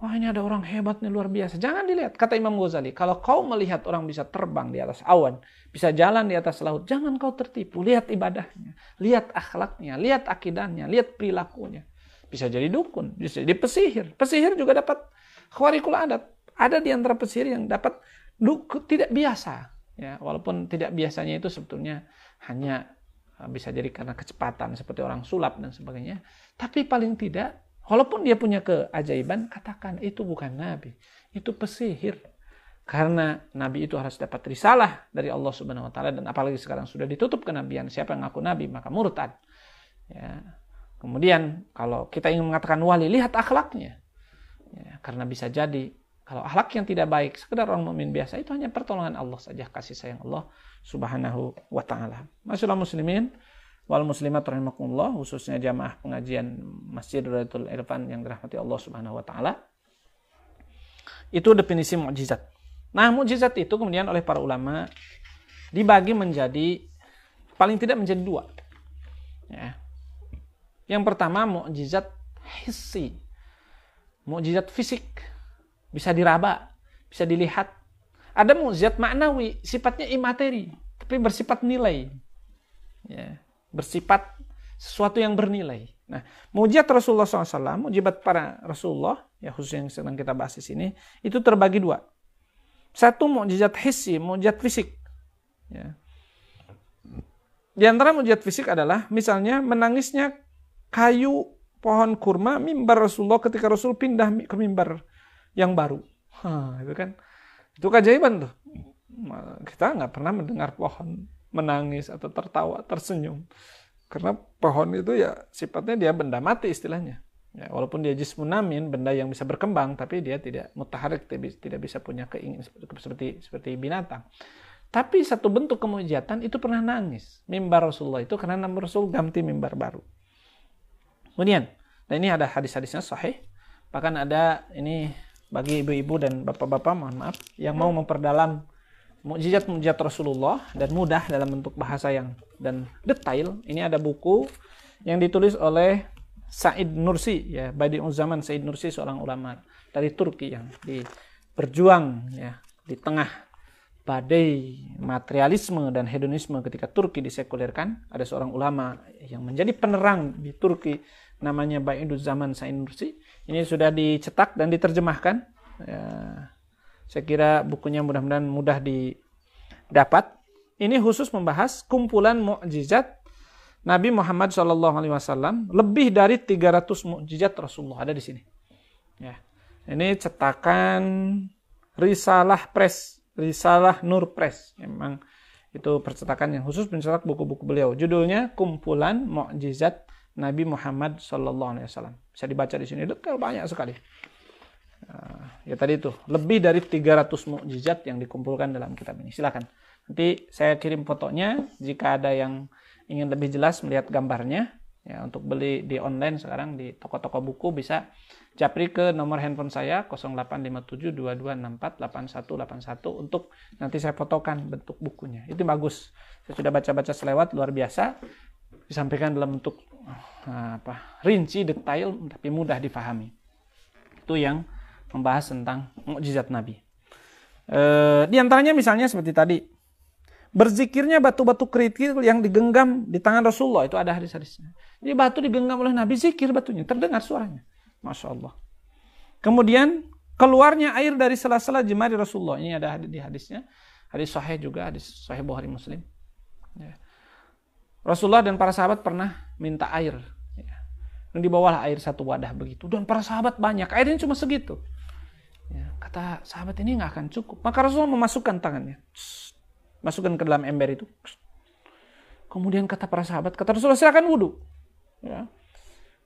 Wah, ini ada orang hebat nih, luar biasa. Jangan dilihat. Kata Imam Ghazali, kalau kau melihat orang bisa terbang di atas awan, bisa jalan di atas laut, jangan kau tertipu. Lihat ibadahnya, lihat akhlaknya, lihat akidahnya, lihat perilakunya. Bisa jadi dukun, bisa jadi pesihir. Pesihir juga dapat khawariqul adat. Ada di antara pesihir yang dapat tidak biasa. Ya, walaupun tidak biasanya itu sebetulnya hanya bisa jadi karena kecepatan seperti orang sulap dan sebagainya. Tapi paling tidak, walaupun dia punya keajaiban, katakan itu bukan nabi, itu pesihir. Karena nabi itu harus dapat risalah dari Allah Subhanahu wa taala, dan apalagi sekarang sudah ditutup kenabian. Siapa yang ngaku nabi maka murtad. Ya. Kemudian kalau kita ingin mengatakan wali, lihat akhlaknya. Ya, karena bisa jadi kalau akhlak yang tidak baik, sekedar orang mukmin biasa, itu hanya pertolongan Allah saja, kasih sayang Allah Subhanahu wa taala. Masyaallah muslimin wal muslimat rahimakumullah, khususnya jamaah pengajian Masjid Radatul Irfan yang dirahmati Allah Subhanahu wa taala. Itu definisi mukjizat. Nah, mukjizat itu kemudian oleh para ulama dibagi menjadi paling tidak menjadi dua. Ya. Yang pertama mukjizat hissi. Mukjizat fisik. Bisa diraba, bisa dilihat. Ada mukjizat maknawi, sifatnya imateri, tapi bersifat nilai. Ya, bersifat sesuatu yang bernilai. Nah, mukjizat Rasulullah SAW, mukjizat para Rasulullah, ya khusus yang sedang kita bahas di sini, itu terbagi dua. Satu mukjizat hissi, mukjizat fisik. Ya. Di antara mukjizat fisik adalah, misalnya menangisnya kayu pohon kurma mimbar Rasulullah ketika Rasul pindah ke mimbar yang baru. Itu kan, itu keajaiban tuh. Kita nggak pernah mendengar pohon menangis atau tertawa, tersenyum. Karena pohon itu ya sifatnya dia benda mati istilahnya. Ya, walaupun dia jismun namin, benda yang bisa berkembang, tapi dia tidak mutaharik, tidak bisa punya keinginan seperti binatang. Tapi satu bentuk kemujizatan itu pernah nangis. Mimbar Rasulullah itu karena Nabi Rasul ganti mimbar baru. Kemudian, nah ini ada hadis-hadisnya sahih. Bahkan ada ini bagi ibu-ibu dan bapak-bapak, mohon maaf, yang mau memperdalam mukjizat-mukjizat Rasulullah dan mudah dalam bentuk bahasa yang dan detail. Ini ada buku yang ditulis oleh Said Nursi, ya, Badi'uz Zaman Said Nursi, seorang ulama dari Turki yang berjuang ya di tengah badai materialisme dan hedonisme ketika Turki disekulerkan, ada seorang ulama yang menjadi penerang di Turki, namanya Baidu'z-Zaman Sa'id Nursi. Ini sudah dicetak dan diterjemahkan. Ya, saya kira bukunya mudah-mudahan mudah didapat. Ini khusus membahas kumpulan mukjizat Nabi Muhammad SAW. Lebih dari 300 mukjizat Rasulullah ada di sini. Ya. Ini cetakan Risalah Press, Risalah Nur Press. Memang itu percetakan yang khusus mencetak buku-buku beliau. Judulnya Kumpulan Mukjizat Nabi Muhammad SAW. Bisa dibaca di sini, detail banyak sekali. Ya tadi itu, lebih dari 300 mukjizat yang dikumpulkan dalam kitab ini. Silakan. Nanti saya kirim fotonya jika ada yang ingin lebih jelas melihat gambarnya. Ya, untuk beli di online sekarang di toko-toko buku bisa japri ke nomor handphone saya 085722648181 untuk nanti saya fotokan bentuk bukunya. Itu bagus. Saya sudah baca-baca selewat, luar biasa. Disampaikan dalam bentuk rinci, detail, tapi mudah difahami. Itu yang membahas tentang mukjizat Nabi. Di antaranya misalnya seperti tadi, berzikirnya batu-batu kerikil yang digenggam di tangan Rasulullah, itu ada hadis-hadisnya. Jadi batu digenggam oleh Nabi, zikir batunya, terdengar suaranya. Masya Allah. Kemudian keluarnya air dari sela-sela jemari Rasulullah, ini ada di hadisnya. Hadis sahih juga, hadis sahih Bukhari Muslim. Ya. Rasulullah dan para sahabat pernah minta air. Ya. Dan dibawalah air satu wadah begitu. Dan para sahabat banyak, airnya cuma segitu. Ya. Kata sahabat ini nggak akan cukup. Maka Rasulullah memasukkan tangannya. Masukkan ke dalam ember itu. Kemudian kata para sahabat, kata Rasulullah, silakan wudhu. Ya.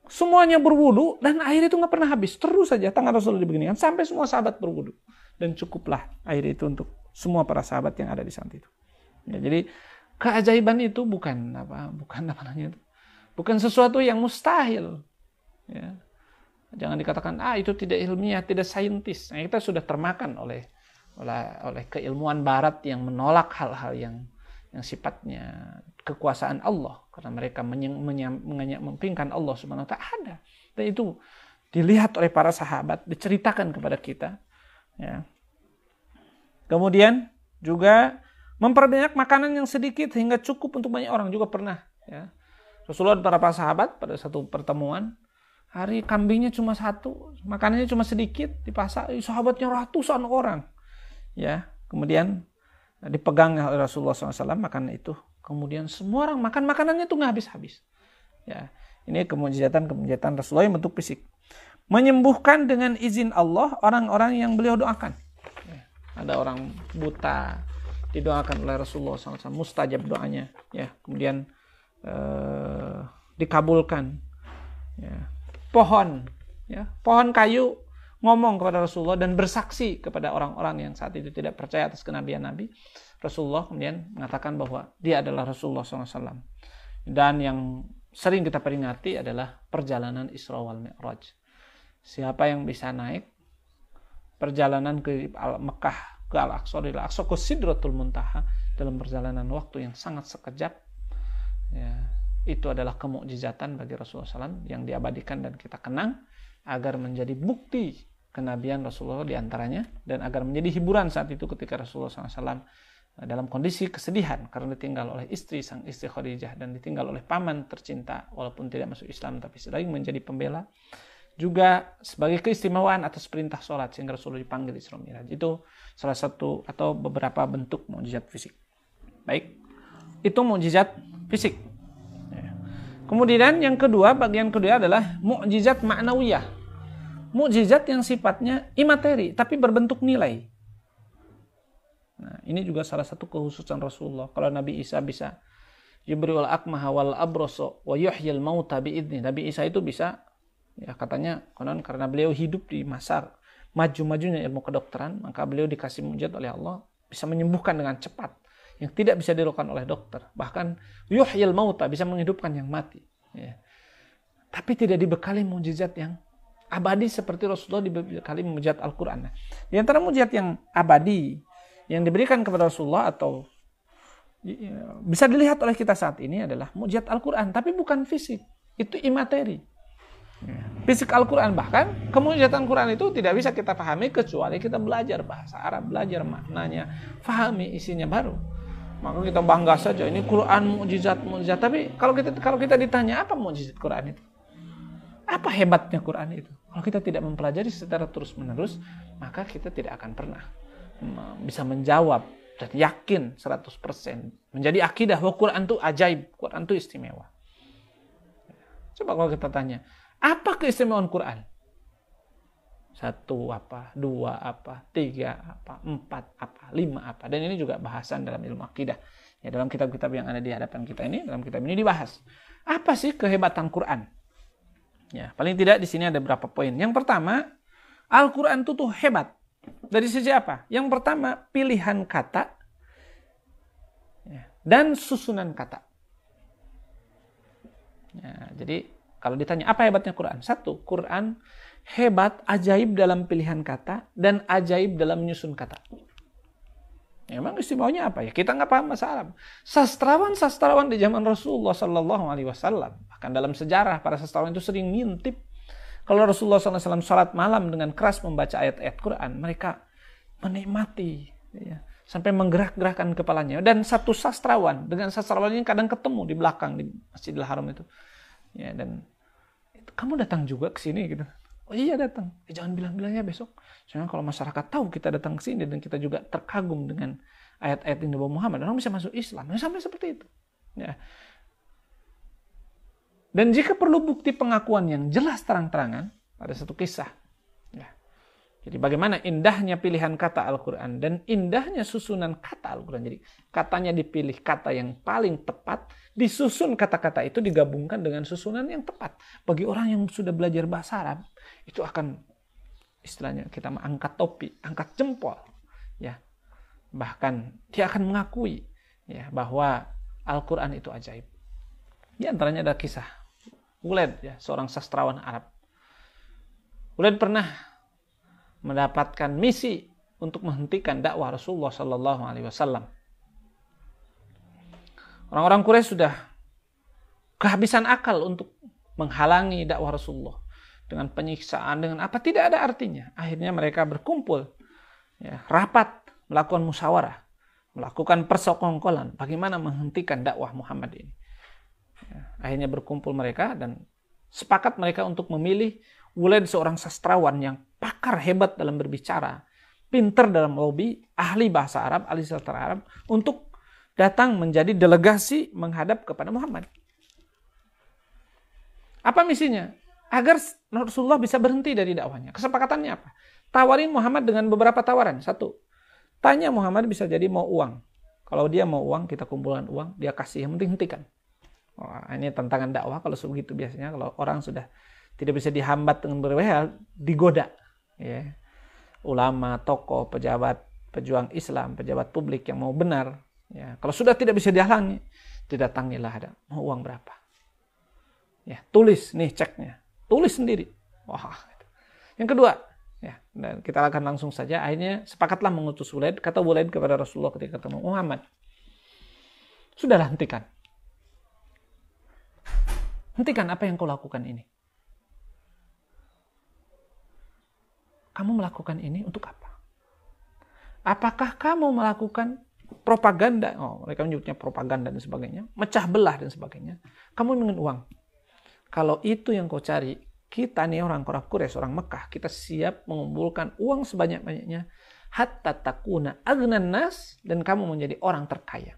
Semuanya berwudhu dan air itu nggak pernah habis. Terus saja tangan Rasulullah dibeginikan sampai semua sahabat berwudhu. Dan cukuplah air itu untuk semua para sahabat yang ada di saat itu. Ya, jadi keajaiban itu bukan sesuatu yang mustahil. Ya. Jangan dikatakan itu tidak ilmiah, tidak saintis. Nah, kita sudah termakan oleh keilmuan Barat yang menolak hal-hal yang sifatnya kekuasaan Allah, karena mereka menyampingkan Allah Subhanahu wa ta'ala. Dan itu dilihat oleh para sahabat, diceritakan kepada kita. Ya. Kemudian juga memperbanyak makanan yang sedikit hingga cukup untuk banyak orang juga pernah. Ya. Rasulullah dan para sahabat pada satu pertemuan, hari kambingnya cuma satu, makanannya cuma sedikit, di pasar sahabatnya ratusan orang. Ya, kemudian dipegang oleh Rasulullah SAW makanan itu. Kemudian semua orang makan makanannya itu nggak habis-habis. Ya, ini kemujizatan Rasulullah yang bentuk fisik. Menyembuhkan dengan izin Allah orang-orang yang beliau doakan. Ya, ada orang buta didoakan oleh Rasulullah SAW, mustajab doanya. Ya, kemudian dikabulkan. Ya, pohon kayu ngomong kepada Rasulullah dan bersaksi kepada orang-orang yang saat itu tidak percaya atas kenabian Nabi. Rasulullah kemudian mengatakan bahwa dia adalah Rasulullah SAW. Dan yang sering kita peringati adalah perjalanan Isra wal Mi'raj. Siapa yang bisa naik perjalanan ke Mekah, ke Al-Aqsa, dari Al-Aqsa ke Sidratul Muntaha dalam perjalanan waktu yang sangat sekejap, ya, itu adalah kemukjizatan bagi Rasulullah SAW yang diabadikan dan kita kenang agar menjadi bukti kenabian Rasulullah diantaranya, dan agar menjadi hiburan saat itu ketika Rasulullah SAW dalam kondisi kesedihan karena ditinggal oleh sang istri Khadijah dan ditinggal oleh paman tercinta walaupun tidak masuk Islam tapi sering menjadi pembela, juga sebagai keistimewaan atas perintah sholat sehingga Rasulullah dipanggil Isra Mi'raj. Itu salah satu atau beberapa bentuk mukjizat fisik. Baik, itu mukjizat fisik. Kemudian yang kedua, bagian kedua adalah mukjizat ma'nawiyah. Mukjizat yang sifatnya imateri tapi berbentuk nilai. Nah, ini juga salah satu kekhususan Rasulullah. Kalau Nabi Isa bisa yubri'ul akmaha wal abrasa wa yuhyil mauta bi'idzni. Nabi Isa itu bisa, ya katanya konon karena beliau hidup di masa maju-majunya ilmu kedokteran, maka beliau dikasih mukjizat oleh Allah bisa menyembuhkan dengan cepat yang tidak bisa dilakukan oleh dokter. Bahkan yuhyil mauta, bisa menghidupkan yang mati. Ya. Tapi tidak dibekali mukjizat yang abadi seperti Rasulullah dibekali mukjizat Al-Quran. Di antara mukjizat yang abadi yang diberikan kepada Rasulullah atau bisa dilihat oleh kita saat ini adalah mukjizat Al-Quran, tapi bukan fisik, itu imateri. Ya. fisik Al-Quran. Bahkan kemujizatan Quran itu tidak bisa kita pahami kecuali kita belajar bahasa Arab, belajar maknanya, pahami isinya baru. Maka kita bangga saja ini Quran mujizat. Tapi kalau kita ditanya apa mujizat Quran itu? Apa hebatnya Quran itu? Kalau kita tidak mempelajari secara terus-menerus, maka kita tidak akan pernah bisa menjawab dan yakin 100%. Menjadi akidah bahwa Quran itu ajaib, Quran itu istimewa. Coba kalau kita tanya, apa keistimewaan Quran? 1 apa, 2 apa, 3 apa, 4 apa, 5 apa. Dan ini juga bahasan dalam ilmu akidah. Ya, dalam kitab-kitab yang ada di hadapan kita ini, dalam kitab ini dibahas. Apa sih kehebatan Quran? Ya, paling tidak di sini ada beberapa poin. Yang pertama, Al-Quran itu tuh hebat. Dari sisi apa? Yang pertama, pilihan kata dan susunan kata. Ya, jadi kalau ditanya apa hebatnya Quran? 1, Quran hebat, ajaib dalam pilihan kata dan ajaib dalam menyusun kata. Ya, emang istimewanya apa ya? Kita nggak paham bahasa Arab. Sastrawan di zaman Rasulullah Sallallahu Alaihi Wasallam, bahkan dalam sejarah para sastrawan itu sering ngintip. Kalau Rasulullah SAW salat malam dengan keras membaca ayat-ayat Quran, mereka menikmati, ya, sampai menggerak-gerakkan kepalanya. Dan satu sastrawan dengan sastrawan ini kadang ketemu di belakang di Masjidil Haram itu. Ya, dan kamu datang juga ke sini gitu. Oh iya datang. Jangan bilang-bilangnya besok. Soalnya kalau masyarakat tahu kita datang ke sini dan kita juga terkagum dengan ayat-ayat yang dibawa Muhammad, orang bisa masuk Islam. Ya, sampai seperti itu. Ya. Dan jika perlu bukti pengakuan yang jelas terang-terangan, ada satu kisah. Ya. Jadi bagaimana indahnya pilihan kata Al-Quran dan indahnya susunan kata Al-Quran. Jadi katanya dipilih kata yang paling tepat, disusun kata-kata itu digabungkan dengan susunan yang tepat. Bagi orang yang sudah belajar bahasa Arab, itu akan istilahnya kita angkat topi, angkat jempol. Ya. Bahkan dia akan mengakui ya, bahwa Al-Quran itu ajaib. Di antaranya ada kisah Ulaid, ya, seorang sastrawan Arab. Ulaid pernah mendapatkan misi untuk menghentikan dakwah Rasulullah Sallallahu Alaihi Wasallam. Orang-orang Quraisy sudah kehabisan akal untuk menghalangi dakwah Rasulullah dengan penyiksaan, dengan apa tidak ada artinya. Akhirnya mereka berkumpul, ya, rapat, melakukan musyawarah, melakukan persekongkolan bagaimana menghentikan dakwah Muhammad ini. Akhirnya berkumpul mereka dan sepakat mereka untuk memilih Ulaid, seorang sastrawan yang pakar hebat dalam berbicara, pintar dalam lobby, ahli bahasa Arab, ahli sastra Arab, untuk datang menjadi delegasi menghadap kepada Muhammad. Apa misinya? Agar Rasulullah bisa berhenti dari dakwahnya. Kesepakatannya apa? Tawarin Muhammad dengan beberapa tawaran. 1, tanya Muhammad bisa jadi mau uang. Kalau dia mau uang, kita kumpulkan uang, dia kasih, yang penting hentikan. Wah, ini tantangan dakwah kalau begitu biasanya. Kalau orang sudah tidak bisa dihambat dengan berbagai hal, digoda. Ya. Ulama, tokoh, pejabat, pejuang Islam, pejabat publik yang mau benar. Ya. Kalau sudah tidak bisa dihalangi, didatangilah, ada mau uang berapa. Ya, tulis nih ceknya, tulis sendiri. Wah. Yang kedua, ya, dan kita akan langsung saja. Akhirnya sepakatlah mengutus Ulaid. Kata Ulaid kepada Rasulullah ketika ketemu Muhammad, sudahlah hentikan. Hentikan apa yang kau lakukan ini. Kamu melakukan ini untuk apa? Apakah kamu melakukan propaganda? Oh, mereka menyebutnya propaganda dan sebagainya. Mecah belah dan sebagainya. Kamu ingin uang. Kalau itu yang kau cari, kita nih orang Quraisy, orang Mekah, kita siap mengumpulkan uang sebanyak-banyaknya. Hatta takuna agnan nas, dan kamu menjadi orang terkaya.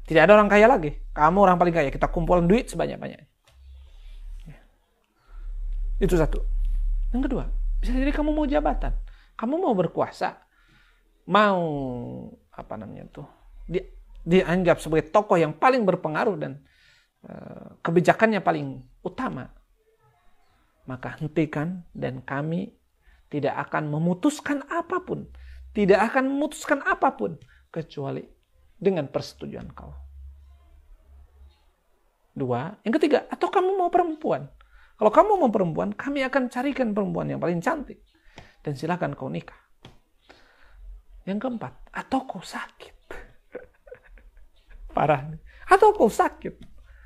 Tidak ada orang kaya lagi. Kamu orang paling kaya. Kita kumpulkan duit sebanyak-banyaknya. Ya. Itu 1. Yang kedua, bisa jadi kamu mau jabatan. Kamu mau berkuasa. Mau dianggap sebagai tokoh yang paling berpengaruh dan kebijakannya paling utama. Maka hentikan, dan kami tidak akan memutuskan apapun. Tidak akan memutuskan apapun kecuali dengan persetujuan kau. 2, yang ketiga, atau kamu mau perempuan. Kalau kamu mau perempuan, kami akan carikan perempuan yang paling cantik. Dan silakan kau nikah. Yang keempat, atau kau sakit. Parah. Atau kau sakit.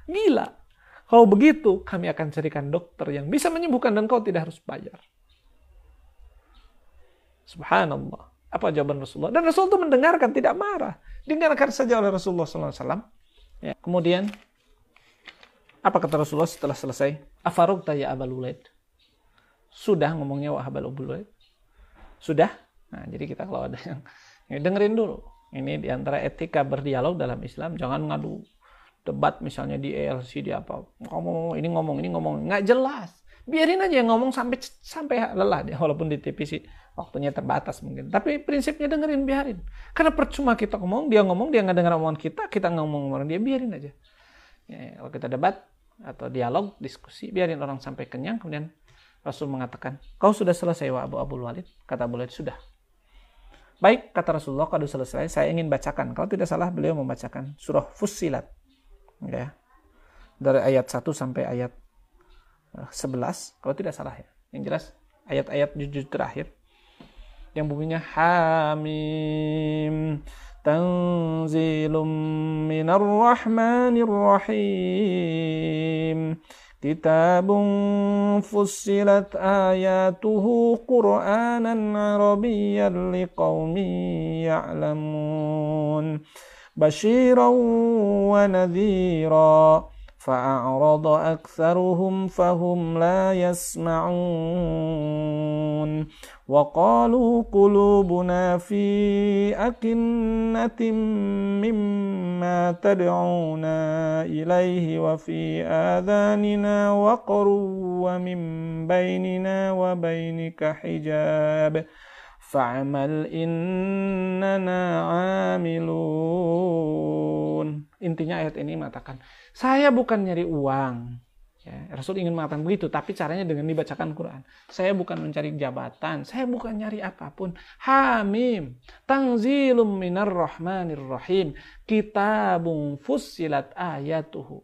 Gila. Kalau begitu, kami akan carikan dokter yang bisa menyembuhkan dan kau tidak harus bayar. Subhanallah. Apa jawaban Rasulullah? Dan Rasul itu mendengarkan, tidak marah. Dengarkan saja oleh Rasulullah SAW. Ya. Kemudian, apa kata Rasulullah setelah selesai? Afarugta ya Abul Walaid. Sudah ngomongnya wahai Abul Walaid? Sudah? Nah, jadi kita kalau ada yang dengerin dulu. Ini diantara etika berdialog dalam Islam. Jangan ngadu debat misalnya di ELC, di apa. Ngomong. Nggak jelas. Biarin aja yang ngomong sampai lelah dia. Walaupun di TV sih waktunya terbatas mungkin. Tapi prinsipnya dengerin, biarin. Karena percuma kita ngomong, dia nggak dengar omongan kita ngomong orang dia, biarin aja. Ya, kalau kita debat atau dialog, diskusi, biarin orang sampai kenyang. Kemudian Rasul mengatakan, kau sudah selesai wa Abul Walid? Kata Abul Walid, sudah. Baik, kata Rasulullah, kalau selesai, saya ingin bacakan. Kalau tidak salah, beliau membacakan surah Fussilat. Ya. Dari ayat 1 sampai ayat 11. Kalau tidak salah ya. Yang jelas, ayat-ayat juz terakhir. Yang bunyinya Hamim. Tanzilum minar rahmanir rahim. Kitabun fussilat ayatuhu Qur'anan Arabiyyan liqaumin ya'lamun. Basyiran wa nadhira. Fa'arada aktsaruhum fahum la yasma'un. Wa qalu qulubuna fi akinnatin mimma tad'una ilaihi wa fi adhanina waqru wa min bainina wa bainika hijab. Fa'amal innana 'amilun. Intinya ayat ini mengatakan, saya bukan nyari uang. Ya, Rasul ingin mengatakan begitu, tapi caranya dengan dibacakan Quran. Saya bukan mencari jabatan, saya bukan nyari apapun. Hamim, tanzilum minar rahmanir rahim, kitabun fussilat ayatuhu.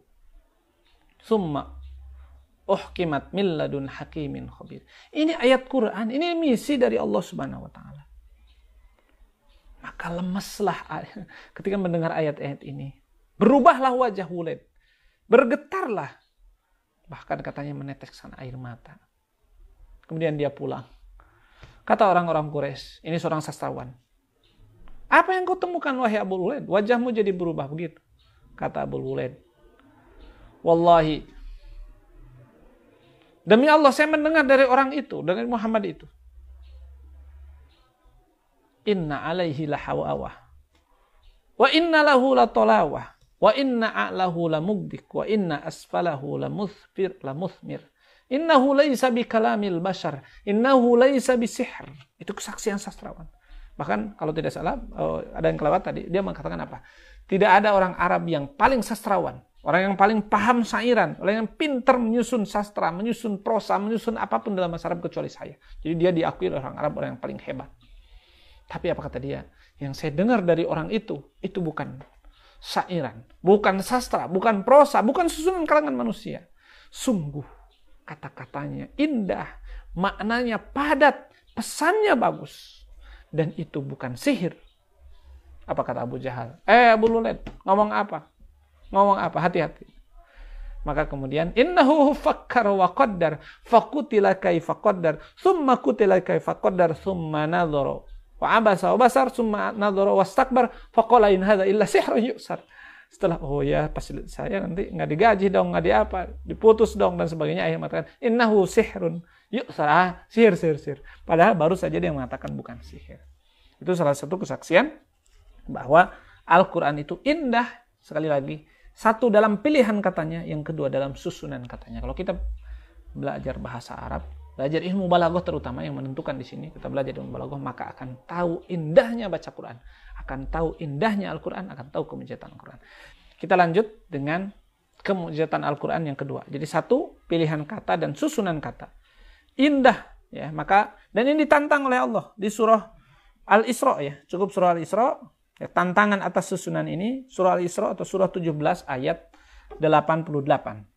Summa uhkimat min ladun hakimin khabir. Ini ayat Quran, ini misi dari Allah Subhanahu wa taala. Maka lemeslah ketika mendengar ayat-ayat ini. Berubahlah wajah Walaid. Bergetarlah. Bahkan katanya meneteskan air mata. Kemudian dia pulang. Kata orang-orang Quraisy, ini seorang sastrawan. Apa yang kau temukan wahai Abul Walaid? Wajahmu jadi berubah begitu. Kata Abul Walaid. Wallahi. Demi Allah saya mendengar dari orang itu, dari Muhammad itu. Inna alaihi lahawawah. Wa inna lahu latolawah. Wa inna a'lahu lamugdik. Wa inna asfalahu lamuthmir. Innahu laysa bikalamil bashar. Innahu laysa bisihr. Itu kesaksian sastrawan. Bahkan kalau tidak salah, ada yang kelewat tadi, dia mengatakan apa? Tidak ada orang Arab yang paling sastrawan. Orang yang paling paham syairan. Orang yang pintar menyusun sastra, menyusun prosa, menyusun apapun dalam bahasa Arab kecuali saya. Jadi dia diakui oleh orang Arab orang yang paling hebat. Tapi apa kata dia? Yang saya dengar dari orang itu bukan syairan, bukan sastra, bukan prosa, bukan susunan kalangan manusia. Sungguh kata-katanya indah, maknanya padat, pesannya bagus. Dan itu bukan sihir. Apa kata Abu Jahal? Abu Walaid, ngomong apa? Ngomong apa? Hati-hati. Maka kemudian innahu fakkara wa qaddar faqutila kaifa qaddar thumma qutila kaifa qaddar thumma nadhara wa abasa wa basar summa nadhara wastakbar faqala in hadza illa sihrun yusar. Setelah pasti saya nanti nggak digaji dong, nggak diapa, diputus dong dan sebagainya. Akhirnya mengatakan innahu sihrun yusar. Sihir. Padahal baru saja dia mengatakan bukan sihir. Itu salah satu kesaksian bahwa Al-Qur'an itu indah. Sekali lagi, satu dalam pilihan katanya, yang kedua dalam susunan katanya. Kalau kita belajar bahasa Arab, belajar ilmu balaghah terutama yang menentukan di sini, kita belajar ilmu balaghah, maka akan tahu indahnya baca Quran, akan tahu indahnya Al-Quran, akan tahu kemujizatan Al-Quran. Kita lanjut dengan kemujizatan Al-Quran yang kedua. Jadi satu, pilihan kata dan susunan kata. Indah, ya, maka, dan ini ditantang oleh Allah di surah Al-Isra, ya. Cukup surah Al-Isra, ya, tantangan atas susunan ini, surah Al-Isra atau surah 17 ayat 88.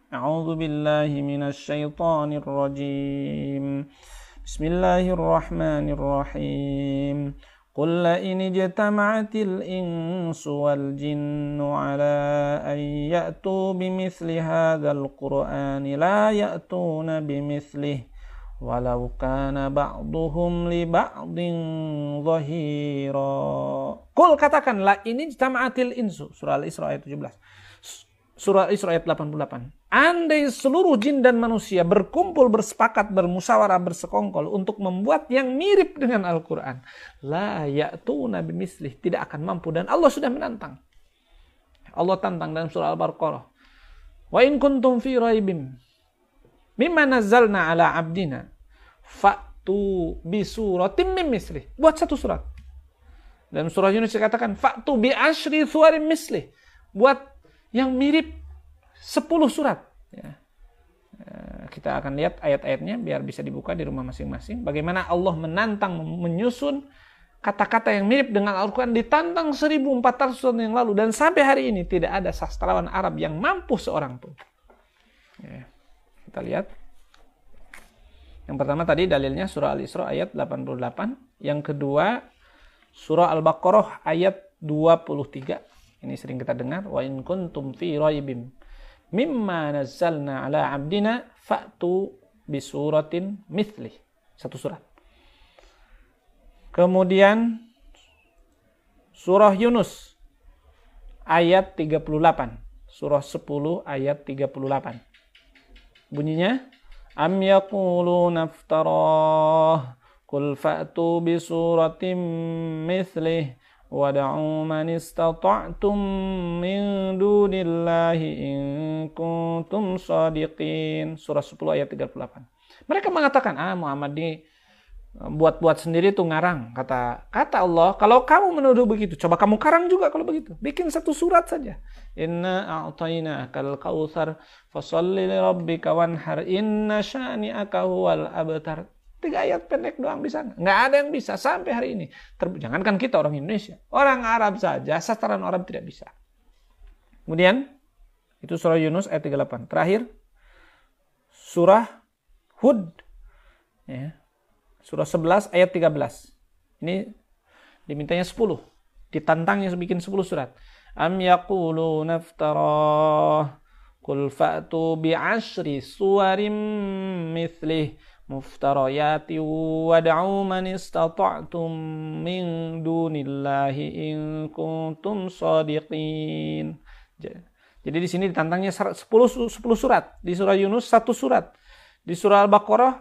A'udzu billahi minasyaitonir rajim. Bismillahirrahmanirrahim. Qul la in ijtama'atil insu wal jinnu ala an ya'tu bimithli hadzal qur'ani la ya'tuna bimithlihi walau kana ba'duhum li ba'din dhahira. Qul, katakan, la in ijtama'atil insu, surah Al-Isra ayat 17. Surah Al-Isra ayat 88. Andai seluruh jin dan manusia berkumpul, bersepakat, bermusyawarah, bersekongkol untuk membuat yang mirip dengan Al-Quran, la ya'tuna bimislih, tidak akan mampu. Dan Allah sudah menantang. Allah tantang dalam surah Al-Baqarah. Wa in kuntum fi raibim mimma nazzalna ala abdina fa'tu bi suratim min mislih. Buat satu surat. Dalam surah Yunus dikatakan fa'tu bi asyri suwarim mislih. Buat yang mirip 10 surat. Ya. Kita akan lihat ayat-ayatnya biar bisa dibuka di rumah masing-masing. Bagaimana Allah menantang menyusun kata-kata yang mirip dengan Al-Quran, ditantang 1400 tahun yang lalu. Dan sampai hari ini tidak ada sastrawan Arab yang mampu seorang pun. Ya. Kita lihat. Yang pertama tadi dalilnya surah Al-Isra ayat 88. Yang kedua surah Al-Baqarah ayat 23. Ini sering kita dengar, wa in kuntum fi raibim mimma nazzalna ala abdina fa'tu bi suratin mithlih. Satu surat. Kemudian surah Yunus ayat 38. Surah 10 ayat 38. Bunyinya, am yaquluna iftarah qul fa'tu bi suratin mithlih wada'u man istata'tum min dunillahi in kuntum shadiqin. Surah 10 ayat 38. Mereka mengatakan, Muhammad ini buat-buat sendiri tuh ngarang. Kata Allah, kalau kamu menuduh begitu, coba kamu karang juga kalau begitu. Bikin satu surat saja. Inna a'tainakal kautsar fasholli lirabbika wanhar inna syani'aka huwal abtar. 3 ayat pendek doang bisa. Nggak ada yang bisa sampai hari ini. Jangankan kita orang Indonesia. Orang Arab saja, sastrawan Arab tidak bisa. Kemudian, itu surah Yunus ayat 38. Terakhir, surah Hud. Ya. Surah 11 ayat 13. Ini dimintanya 10. Ditantangnya bikin 10 surat. Am yaquluna iftarah qul fa'tu bi'ashri suwarim mithlih muftarayati wad'u man istata'tum min dunillahi in kuntum shadiqin. Jadi di sini ditantangnya 10 surat. Di surah Yunus 1 surat. Di surah Al-Baqarah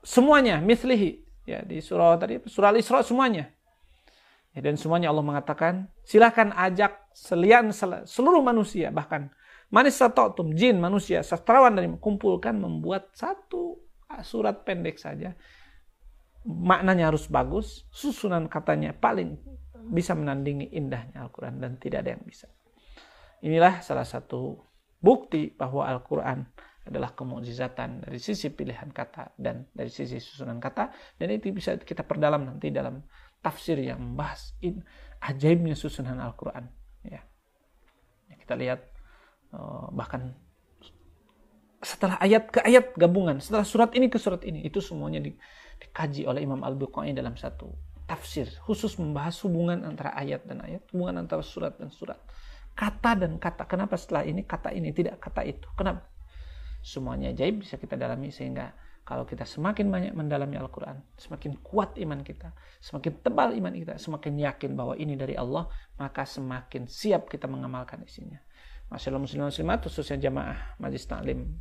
semuanya mislihi. Ya, di surah Al-Isra semuanya. Ya, dan semuanya Allah mengatakan, silakan ajak seluruh manusia, bahkan man istata'tum, jin, manusia, sastrawan dari kumpulkan membuat satu surat pendek saja. Maknanya harus bagus, susunan katanya paling bisa menandingi indahnya Al-Quran, dan tidak ada yang bisa. Inilah salah satu bukti bahwa Al-Quran adalah kemukjizatan dari sisi pilihan kata dan dari sisi susunan kata, dan itu bisa kita perdalam nanti dalam tafsir yang membahas ajaibnya susunan Al-Quran. Ya. Kita lihat bahkan setelah ayat ke ayat gabungan, setelah surat ini ke surat ini, itu semuanya dikaji oleh Imam Al-Bukhari dalam satu tafsir khusus membahas hubungan antara ayat dan ayat, hubungan antara surat dan surat, kata dan kata. Kenapa setelah ini kata ini, tidak kata itu? Kenapa? Semuanya ajaib bisa kita dalami, sehingga kalau kita semakin banyak mendalami Al-Quran, semakin kuat iman kita, semakin tebal iman kita, semakin yakin bahwa ini dari Allah, maka semakin siap kita mengamalkan isinya. Masyaallah muslimin muslimat, khususnya jamaah Majlis Ta'lim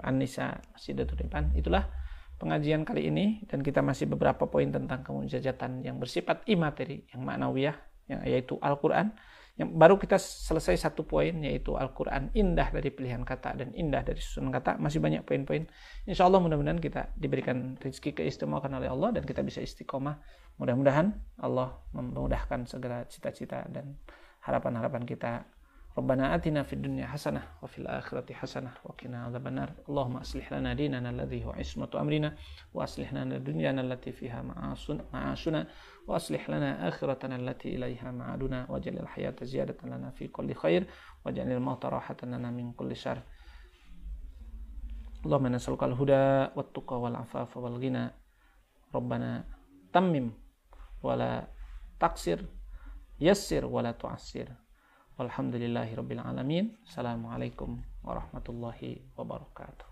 An-Nisa Masjidatul Iman. Itulah pengajian kali ini, dan kita masih beberapa poin tentang kemujizatan yang bersifat imateri, yang maknawiyah, yaitu Al-Quran. Yang baru kita selesai satu poin, yaitu Al-Quran indah dari pilihan kata dan indah dari susunan kata. Masih banyak poin-poin. Insya Allah mudah-mudahan kita diberikan rezeki keistimewaan oleh Allah dan kita bisa istiqomah. Mudah-mudahan Allah memudahkan segala cita-cita dan harapan-harapan kita. Rabbana atina fid dunya hasanah wa fil akhirati hasanah wa qina adzabannar. Allahumma aslih lana dinana alladhi huwa ismatu amrina wa aslih lana dunyana allati fiha ma'ashuna wa aslih lana akhiratana allati ilaiha ma'aduna waj'alil hayata ziyadatan lana fi kulli khair waj'alil mauta rahatan lana min kulli syarr. Allahumma nas'aluka al-huda wat tuqa wal afafa wal ghina. Rabbana tammim wala taksir, yassir wala tu'assir. Walhamdulillahirabbil alamin. Assalamualaikum warahmatullahi wabarakatuh.